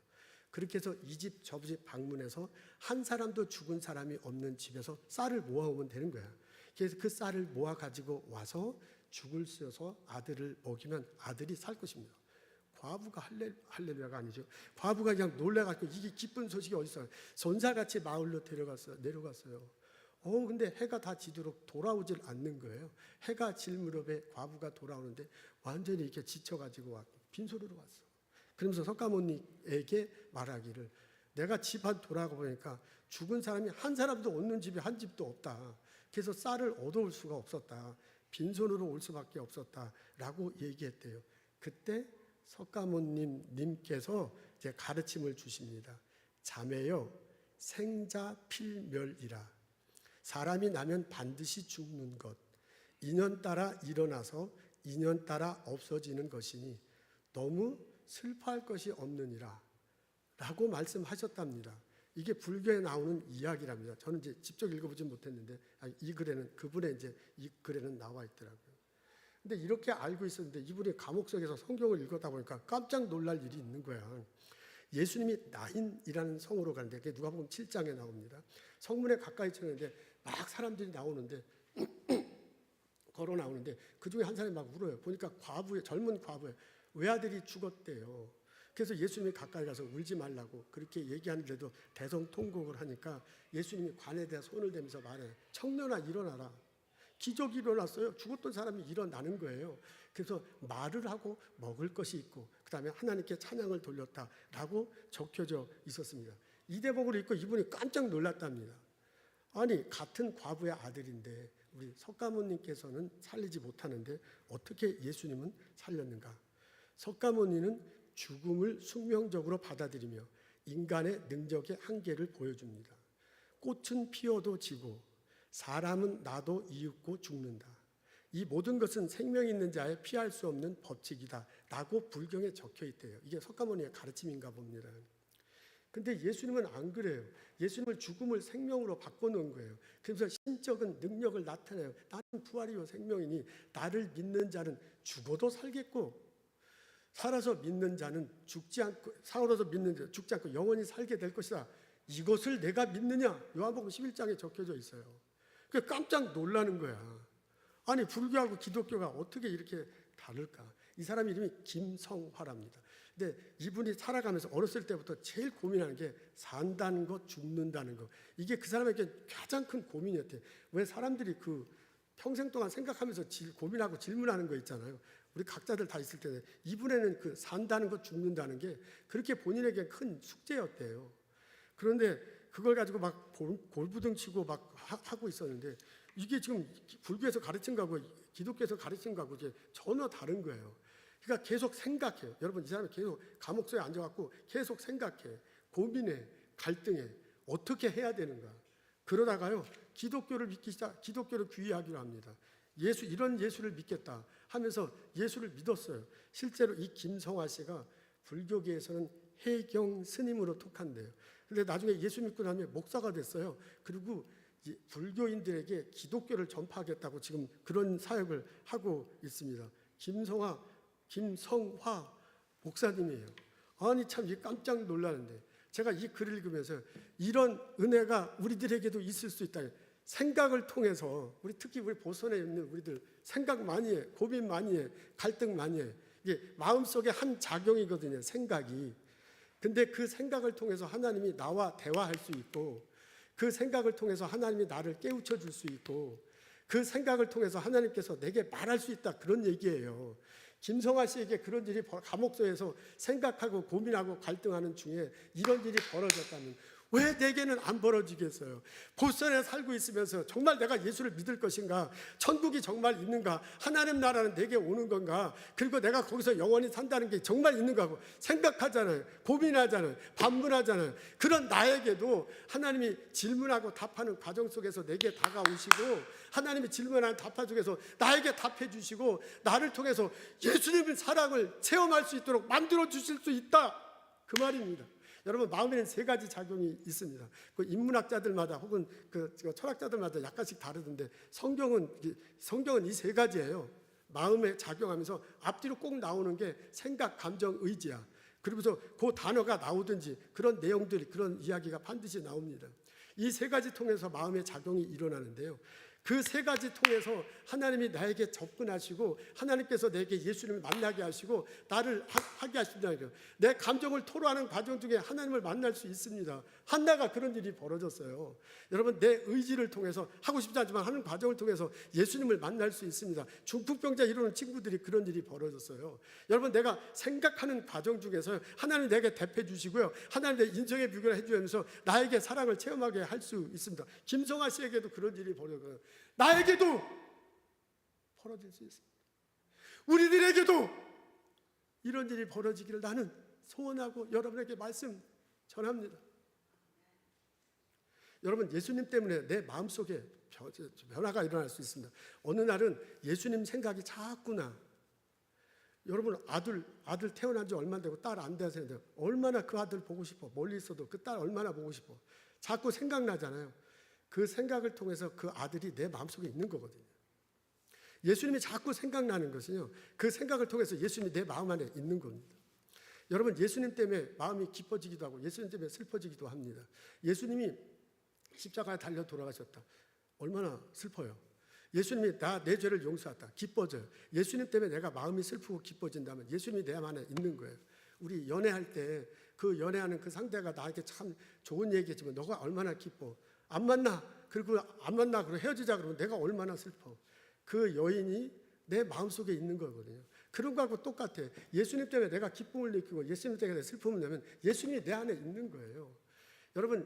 그렇게 해서 이 집 저 집 방문해서 한 사람도 죽은 사람이 없는 집에서 쌀을 모아오면 되는 거야. 그래서 그 쌀을 모아 가지고 와서 죽을 쑤어서 아들을 먹이면 아들이 살 것입니다. 과부가 할렐루야가 아니죠. 과부가 그냥 놀래가지고 이게 기쁜 소식이 어딨어요. 손살같이 마을로 내려갔어요. 근데 해가 다 지도록 돌아오질 않는 거예요. 해가 질 무렵에 과부가 돌아오는데 완전히 이렇게 지쳐가지고 빈손으로 왔어. 그러면서 석가모니에게 말하기를 내가 집 안 돌아가 보니까 죽은 사람이 한 사람도 없는 집이 한 집도 없다. 그래서 쌀을 얻어올 수가 없었다. 빈손으로 올 수밖에 없었다라고 얘기했대요. 그때 석가모님께서 이제 가르침을 주십니다. 자매여 생자필멸이라. 사람이 나면 반드시 죽는 것. 인연 따라 일어나서 인연 따라 없어지는 것이니 너무 슬퍼할 것이 없느니라 라고 말씀하셨답니다. 이게 불교에 나오는 이야기랍니다. 저는 이제 직접 읽어보진 못했는데 이 글에는 그분의 이제 이 글에는 나와 있더라고요. 근데 이렇게 알고 있었는데 이분이 감옥 속에서 성경을 읽었다 보니까 깜짝 놀랄 일이 있는 거야. 예수님이 나인이라는 성으로 가는데 그게 누가복음 7장에 나옵니다. 성문에 가까이 쳤는데 막 사람들이 나오는데 걸어 나오는데 그 중에 한 사람이 막 울어요. 보니까 젊은 과부의 외아들이 죽었대요. 그래서 예수님이 가까이 가서 울지 말라고 그렇게 얘기하는데도 대성통곡을 하니까 예수님이 관에 대해 손을 대면서 말해요. 청년아 일어나라. 기적이 일어났어요. 죽었던 사람이 일어나는 거예요. 그래서 말을 하고 먹을 것이 있고 그 다음에 하나님께 찬양을 돌렸다라고 적혀져 있었습니다. 이 대목을 읽고 이분이 깜짝 놀랐답니다. 아니 같은 과부의 아들인데 우리 석가모니께서는 살리지 못하는데 어떻게 예수님은 살렸는가? 석가모니는 죽음을 숙명적으로 받아들이며 인간의 능력의 한계를 보여줍니다. 꽃은 피어도 지고 사람은 나도 이윽고 죽는다. 이 모든 것은 생명 있는 자의 피할 수 없는 법칙이다 라고 불경에 적혀 있대요. 이게 석가모니의 가르침인가 봅니다. 근데 예수님은 안 그래요. 예수님을 죽음을 생명으로 바꿔놓은 거예요. 그래서 신적인 능력을 나타내요. 나는 부활이요 생명이니 나를 믿는 자는 죽어도 살겠고 살아서 믿는 자는 죽지 않고 영원히 살게 될 것이다. 이것을 내가 믿느냐? 요한복음 11장에 적혀져 있어요. 그 깜짝 놀라는 거야. 아니 불교하고 기독교가 어떻게 이렇게 다를까? 이 사람 이름이 김성화랍니다. 근데 이분이 살아가면서 어렸을 때부터 제일 고민하는 게 산다는 것, 죽는다는 것. 이게 그 사람에게 가장 큰 고민이었대요. 왜 사람들이 그 평생 동안 생각하면서 고민하고 질문하는 거 있잖아요. 우리 각자들 다 있을 텐데 이분에는 그 산다는 것, 죽는다는 게 그렇게 본인에게 큰 숙제였대요. 그런데 그걸 가지고 막 골부등치고 막 하고 있었는데 이게 지금 불교에서 가르친 거하고 기독교에서 가르친 거하고 이제 전혀 다른 거예요. 그러니까 계속 생각해요. 여러분 이 사람이 계속 감옥소에 앉아갖고 계속 생각해. 고민해. 갈등해. 어떻게 해야 되는가. 그러다가요. 기독교를 귀의하기로 합니다. 이런 예수를 믿겠다 하면서 예수를 믿었어요. 실제로 이 김성화 씨가 불교계에서는 해경 스님으로 톡한대요. 근데 나중에 예수 믿고 나면 목사가 됐어요. 그리고 이 불교인들에게 기독교를 전파하겠다고 지금 그런 사역을 하고 있습니다. 김성화 목사님이에요. 아니 참 깜짝 놀라는데 제가 이 글을 읽으면서 이런 은혜가 우리들에게도 있을 수 있다. 생각을 통해서 특히 우리 보선에 있는 우리들 생각 많이 해, 고민 많이 해, 갈등 많이 해. 이게 마음속에 한 작용이거든요. 생각이. 근데 그 생각을 통해서 하나님이 나와 대화할 수 있고 그 생각을 통해서 하나님이 나를 깨우쳐 줄 수 있고 그 생각을 통해서 하나님께서 내게 말할 수 있다. 그런 얘기예요. 김성아 씨에게 그런 일이 감옥소에서 생각하고 고민하고 갈등하는 중에 이런 일이 벌어졌다면 왜 내게는 안 벌어지겠어요? 보선에 살고 있으면서 정말 내가 예수를 믿을 것인가? 천국이 정말 있는가? 하나님 나라는 내게 오는 건가? 그리고 내가 거기서 영원히 산다는 게 정말 있는가 하고 생각하잖아요. 고민하잖아요. 반문하잖아요. 그런 나에게도 하나님이 질문하고 답하는 과정 속에서 내게 다가오시고 하나님이 질문하는 답화 중에서 나에게 답해 주시고 나를 통해서 예수님의 사랑을 체험할 수 있도록 만들어 주실 수 있다. 그 말입니다. 여러분 마음에는 세 가지 작용이 있습니다. 그 인문학자들마다 혹은 그 철학자들마다 약간씩 다르던데 성경은 이 세 가지예요. 마음에 작용하면서 앞뒤로 꼭 나오는 게 생각, 감정, 의지야. 그러면서 그 단어가 나오든지 그런 내용들이 그런 이야기가 반드시 나옵니다. 이 세 가지 통해서 마음의 작용이 일어나는데요. 그 세 가지 통해서 하나님이 나에게 접근하시고 하나님께서 내게 예수님을 만나게 하시고 나를 하게 하신다는 거예요. 내 감정을 토로하는 과정 중에 하나님을 만날 수 있습니다. 한나가 그런 일이 벌어졌어요. 여러분 내 의지를 통해서 하고 싶지 않지만 하는 과정을 통해서 예수님을 만날 수 있습니다. 중풍병자 이루는 친구들이 그런 일이 벌어졌어요. 여러분 내가 생각하는 과정 중에서 하나님 내게 대표해 주시고요. 하나님 내 인생의 비교를 해주면서 나에게 사랑을 체험하게 할 수 있습니다. 김성아 씨에게도 그런 일이 벌어져요. 나에게도 벌어질 수 있습니다. 우리들에게도 이런 일이 벌어지기를 나는 소원하고 여러분에게 말씀 전합니다. 여러분 여러분 때문에 내 마음속에 변화가 일어날 수 있습니다. 어느 날은 예수님 생각이 자꾸 나. 여러분 아들 태어난 지 얼마 되고 딸 안 되는데 얼마나 그 아들 보고 싶어. 멀리 있어도 그 딸 얼마나 보고 싶어. 자꾸 생각나잖아요. 그 생각을 통해서 그 아들이 내 마음속에 있는 거거든요. 예수님이 자꾸 생각나는 것은요. 그 생각을 통해서 예수님이 내 마음 안에 있는 겁니다. 여러분 예수님 때문에 마음이 기뻐지기도 하고 예수님 때문에 슬퍼지기도 합니다. 예수님이 십자가에 달려 돌아가셨다. 얼마나 슬퍼요. 예수님이 내 죄를 용서했다. 기뻐져요. 예수님 때문에 내가 마음이 슬프고 기뻐진다면 예수님이 내 안에 있는 거예요. 우리 연애할 때 그 연애하는 그 상대가 나에게 참 좋은 얘기지만 너가 얼마나 기뻐. 안 만나. 그리고 헤어지자 그러면 내가 얼마나 슬퍼. 그 여인이 내 마음속에 있는 거거든요. 그런 거하고 똑같아. 예수님 때문에 내가 기쁨을 느끼고 예수님 때문에 슬픔을 내면 예수님이 내 안에 있는 거예요. 여러분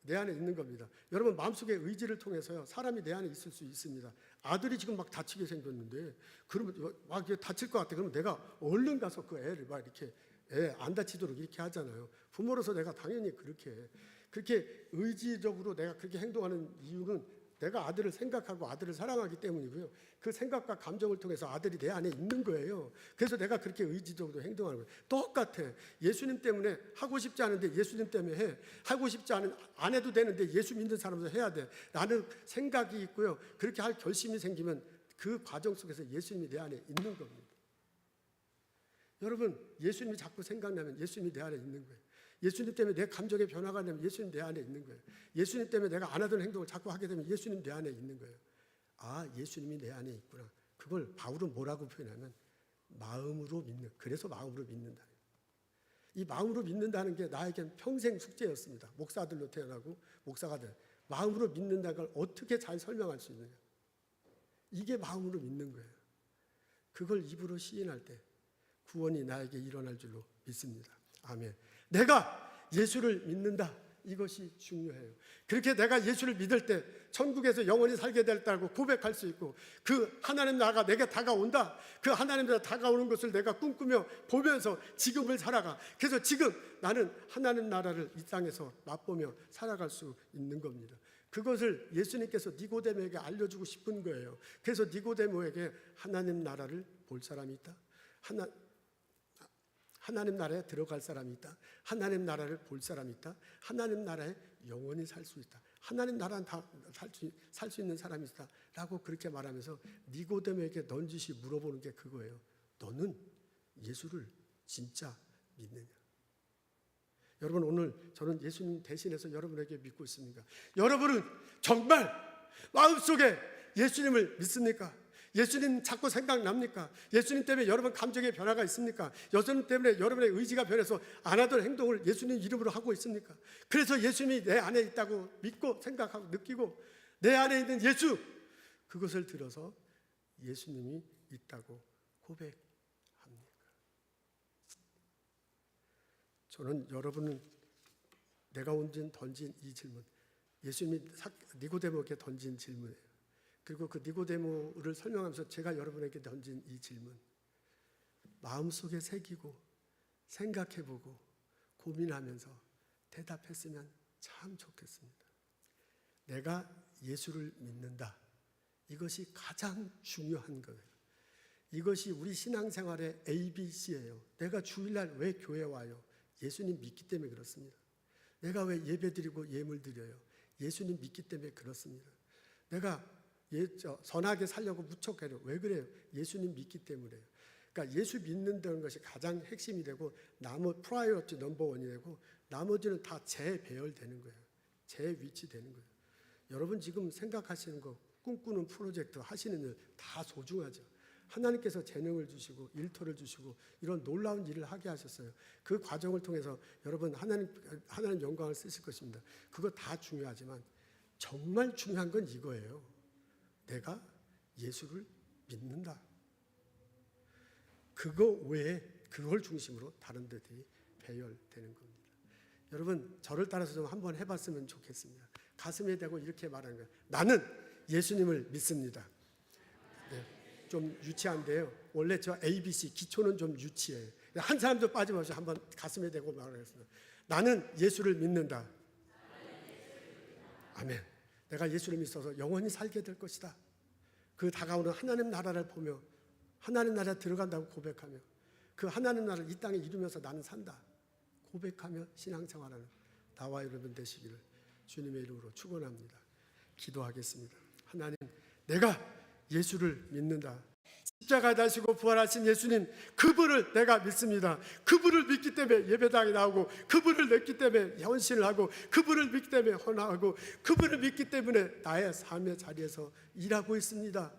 내 안에 있는 겁니다. 여러분 마음속에 의지를 통해서요. 사람이 내 안에 있을 수 있습니다. 아들이 지금 막 다치게 생겼는데 그러면 막 다칠 것 같아. 그러면 내가 얼른 가서 그 애를 막 이렇게 애 안 다치도록 이렇게 하잖아요. 부모로서 내가 당연히 그렇게 해. 그렇게 의지적으로 내가 그렇게 행동하는 이유는 내가 아들을 생각하고 아들을 사랑하기 때문이고요. 그 생각과 감정을 통해서 아들이 내 안에 있는 거예요. 그래서 내가 그렇게 의지적으로 행동하는 거예요. 똑같아. 예수님 때문에 하고 싶지 않은데 예수님 때문에 해. 하고 싶지 않은 안 해도 되는데 예수 믿는 사람도 해야 돼. 나는 생각이 있고요. 그렇게 할 결심이 생기면 그 과정 속에서 예수님이 내 안에 있는 겁니다. 여러분 예수님이 자꾸 생각나면 예수님이 내 안에 있는 거예요. 예수님 때문에 내 감정의 변화가 되면 예수님 내 안에 있는 거예요. 예수님 때문에 내가 안 하던 행동을 자꾸 하게 되면 예수님 내 안에 있는 거예요. 아, 예수님이 내 안에 있구나. 그걸 바울은 뭐라고 표현하면 마음으로 믿는. 그래서 마음으로 믿는다. 이 마음으로 믿는다는 게 나에겐 평생 숙제였습니다. 목사들로 태어나고 목사가 돼. 마음으로 믿는다는 걸 어떻게 잘 설명할 수 있느냐. 이게 마음으로 믿는 거예요. 그걸 입으로 시인할 때 구원이 나에게 일어날 줄로 믿습니다. 아멘. 내가 예수를 믿는다. 이것이 중요해요. 그렇게 내가 예수를 믿을 때 천국에서 영원히 살게 됐다고 고백할 수 있고 그 하나님 나라가 내게 다가온다. 그 하나님 나라 다가오는 것을 내가 꿈꾸며 보면서 지금을 살아가. 그래서 지금 나는 하나님 나라를 이 땅에서 맛보며 살아갈 수 있는 겁니다. 그것을 예수님께서 니고데모에게 알려주고 싶은 거예요. 그래서 니고데모에게 하나님 나라를 볼 사람이 있다. 하나님 나라에 들어갈 사람이 있다. 하나님 나라를 볼 사람이 있다. 하나님 나라에 영원히 살 수 있다. 하나님 나라는 다 살 수 있는 사람이 있다 라고 그렇게 말하면서 니고데모에게 넌지시 물어보는 게 그거예요. 너는 예수를 진짜 믿느냐? 여러분, 오늘 저는 예수님 대신해서 여러분에게 믿고 있습니다. 여러분은 정말 마음속에 예수님을 믿습니까? 예수님 자꾸 생각납니까? 예수님 때문에 여러분 감정의 변화가 있습니까? 예수님 때문에 여러분의 의지가 변해서 안 하던 행동을 예수님 이름으로 하고 있습니까? 그래서 예수님이 내 안에 있다고 믿고 생각하고 느끼고 내 안에 있는 예수, 그것을 들어서 예수님이 있다고 고백합니까? 저는 여러분은 내가 던진 이 질문, 예수님이 니고데모에게 던진 질문이에요. 그리고 그 니고데모를 설명하면서 제가 여러분에게 던진 이 질문, 마음속에 새기고 생각해보고 고민하면서 대답했으면 참 좋겠습니다. 내가 예수를 믿는다. 이것이 가장 중요한 거예요. 이것이 우리 신앙생활의 ABC예요. 내가 주일날 왜 교회 와요? 예수님 믿기 때문에 그렇습니다. 내가 왜 예배드리고 예물 드려요? 예수님 믿기 때문에 그렇습니다. 내가 선하게 살려고 무척해요. 왜 그래요? 예수님 믿기 때문에요. 그러니까 예수 믿는다는 것이 가장 핵심이 되고 프라이어티 넘버원이 되고 나머지는 다 재배열되는 거예요. 재위치되는 거예요. 여러분 지금 생각하시는 거, 꿈꾸는 프로젝트, 하시는 일 다 소중하죠. 하나님께서 재능을 주시고 일터를 주시고 이런 놀라운 일을 하게 하셨어요. 그 과정을 통해서 여러분 하나님 영광을 쓰실 것입니다. 그거 다 중요하지만 정말 중요한 건 이거예요. 내가 예수를 믿는다. 그거 외에 그걸 중심으로 다른 데들이 배열되는 겁니다. 여러분 저를 따라서 좀 한번 해봤으면 좋겠습니다. 가슴에 대고 이렇게 말하는 거예요. 나는 예수님을 믿습니다. 네, 좀 유치한데요. 원래 저 ABC 기초는 좀 유치해요. 한 사람도 빠짐없이 한번 가슴에 대고 말하겠습니다. 나는 예수를 믿는다. 아멘. 내가 예수를 믿어서 영원히 살게 될 것이다. 그 다가오는 하나님 나라를 보며 하나님 나라에 들어간다고 고백하며 그 하나님 나라를 이 땅에 이루면서 나는 산다 고백하며 신앙생활하는 나와 여러분 되시기를 주님의 이름으로 축원합니다. 기도하겠습니다. 하나님, 내가 예수를 믿는다. 십자가에 달리시고 부활하신 예수님, 그분을 내가 믿습니다. 그분을 믿기 때문에 예배당에 나오고, 그분을 믿기 때문에 헌신을 하고, 그분을 믿기 때문에 헌화하고, 그분을 믿기 때문에 나의 삶의 자리에서 일하고 있습니다.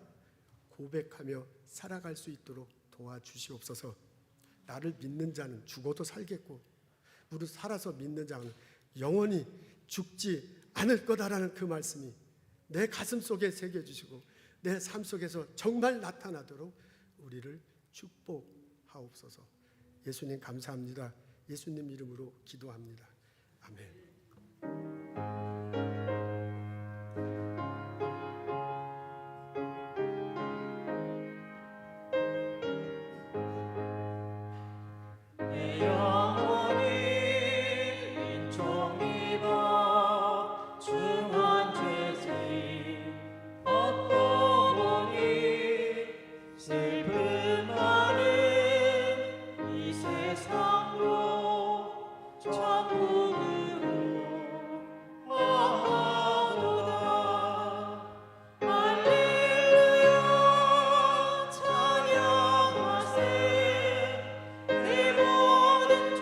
고백하며 살아갈 수 있도록 도와주시옵소서. 나를 믿는 자는 죽어도 살겠고, 무릇 살아서 믿는 자는 영원히 죽지 않을 거다라는 그 말씀이 내 가슴 속에 새겨주시고 내 삶 속에서 정말 나타나도록 우리를 축복하옵소서. 예수님 감사합니다. 예수님 이름으로 기도합니다. 아멘. 내 영혼이 인종 입어 중한 죄지 얻고 보니 슬픔 많은 이 세상으로 천국으로 가도다. 할렐루야 찬양하세. 내 모든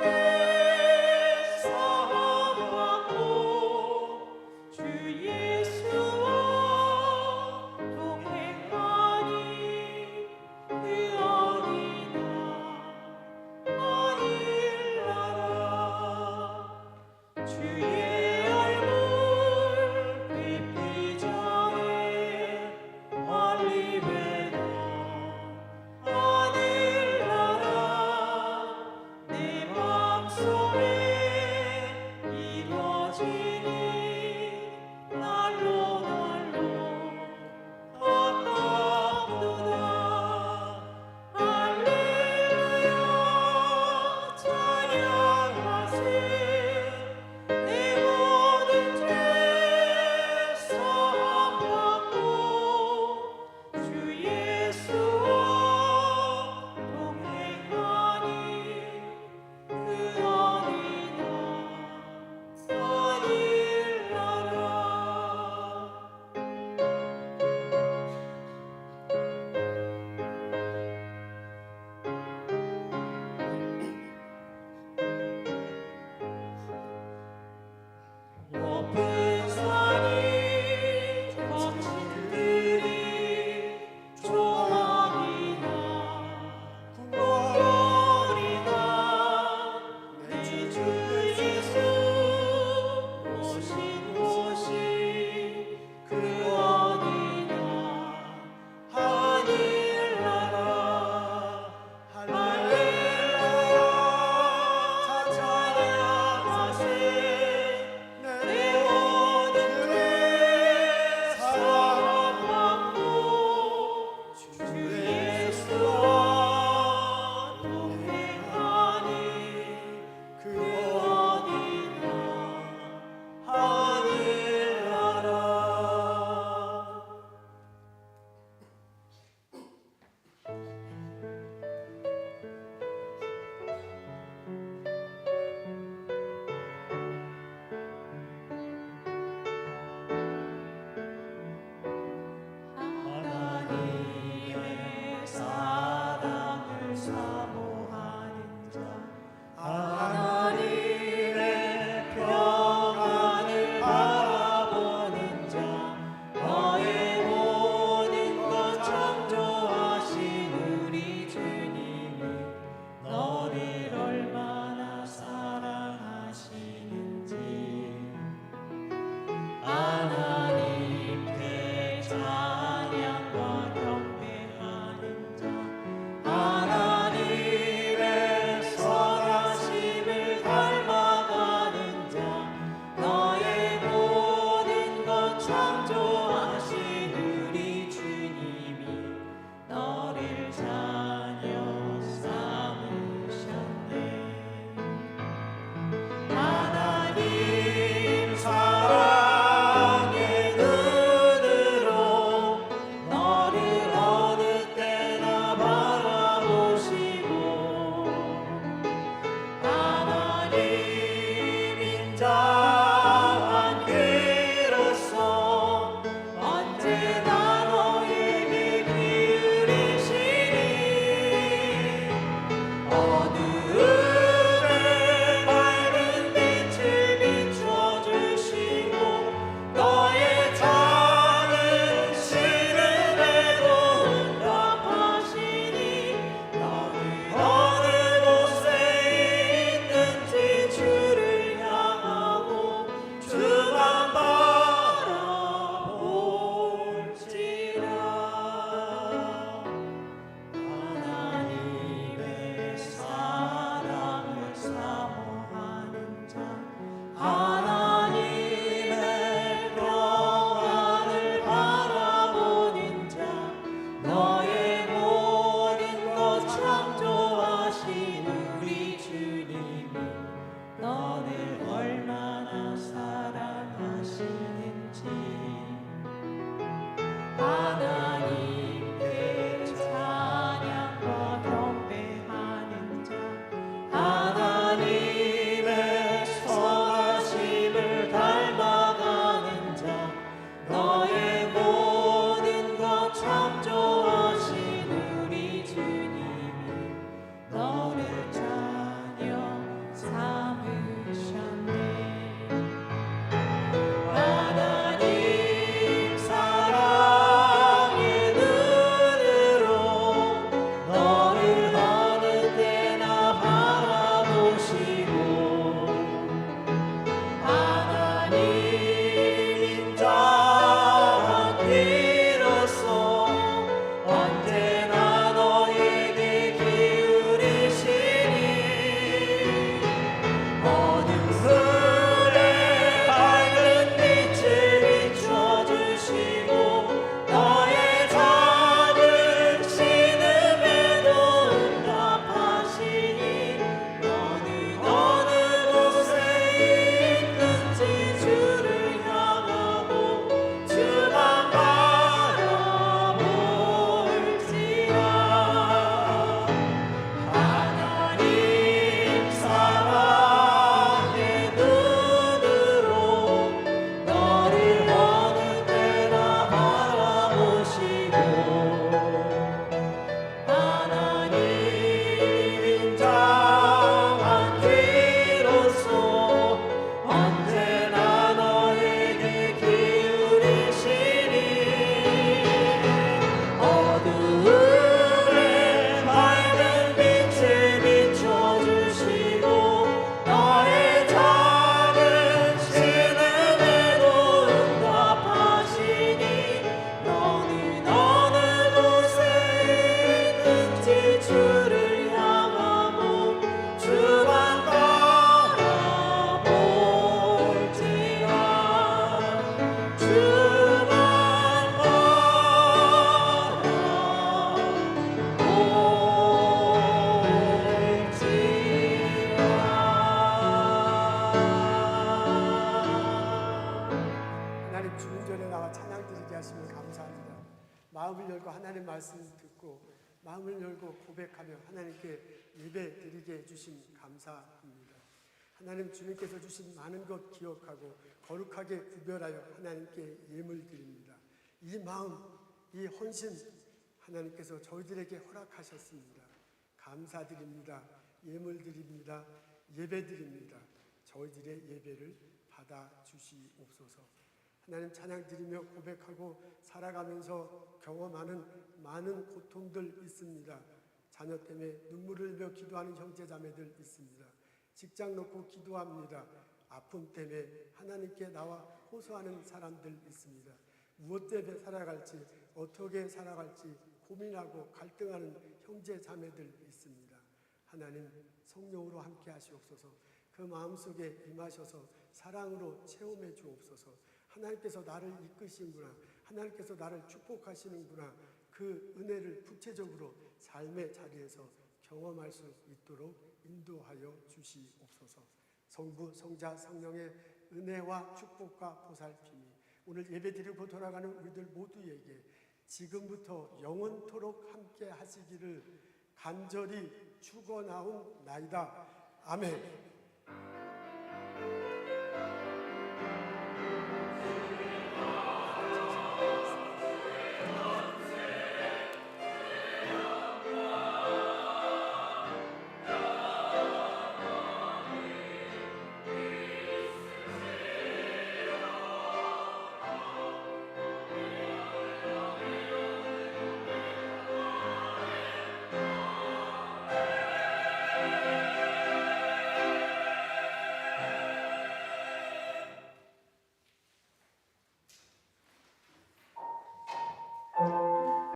말씀 듣고 마음을 열고 고백하며 하나님께 예배 드리게 해주심 감사합니다. 하나님 주님께서 주신 많은 것 기억하고 거룩하게 구별하여 하나님께 예물 드립니다. 이 마음, 이 헌신 하나님께서 저희들에게 허락하셨습니다. 감사드립니다. 예물 드립니다. 예배 드립니다. 저희들의 예배를 받아 주시옵소서. 하나님 찬양 드리며 고백하고 살아가면서 경험하는 많은 고통들 있습니다. 자녀 때문에 눈물을 흘려 기도하는 형제 자매들 있습니다. 직장 놓고 기도합니다. 아픔 때문에 하나님께 나와 호소하는 사람들 있습니다. 무엇 때문에 살아갈지, 어떻게 살아갈지 고민하고 갈등하는 형제 자매들 있습니다. 하나님 성령으로 함께 하시옵소서. 그 마음속에 임하셔서 사랑으로 체험해 주옵소서. 하나님께서 나를 이끄시는구나, 하나님께서 나를 축복하시는구나, 그 은혜를 구체적으로 삶의 자리에서 경험할 수 있도록 인도하여 주시옵소서. 성부, 성자, 성령의 은혜와 축복과 보살핌이 오늘 예배드리고 돌아가는 우리들 모두에게 지금부터 영원토록 함께 하시기를 간절히 축원하옵나이다. 아멘.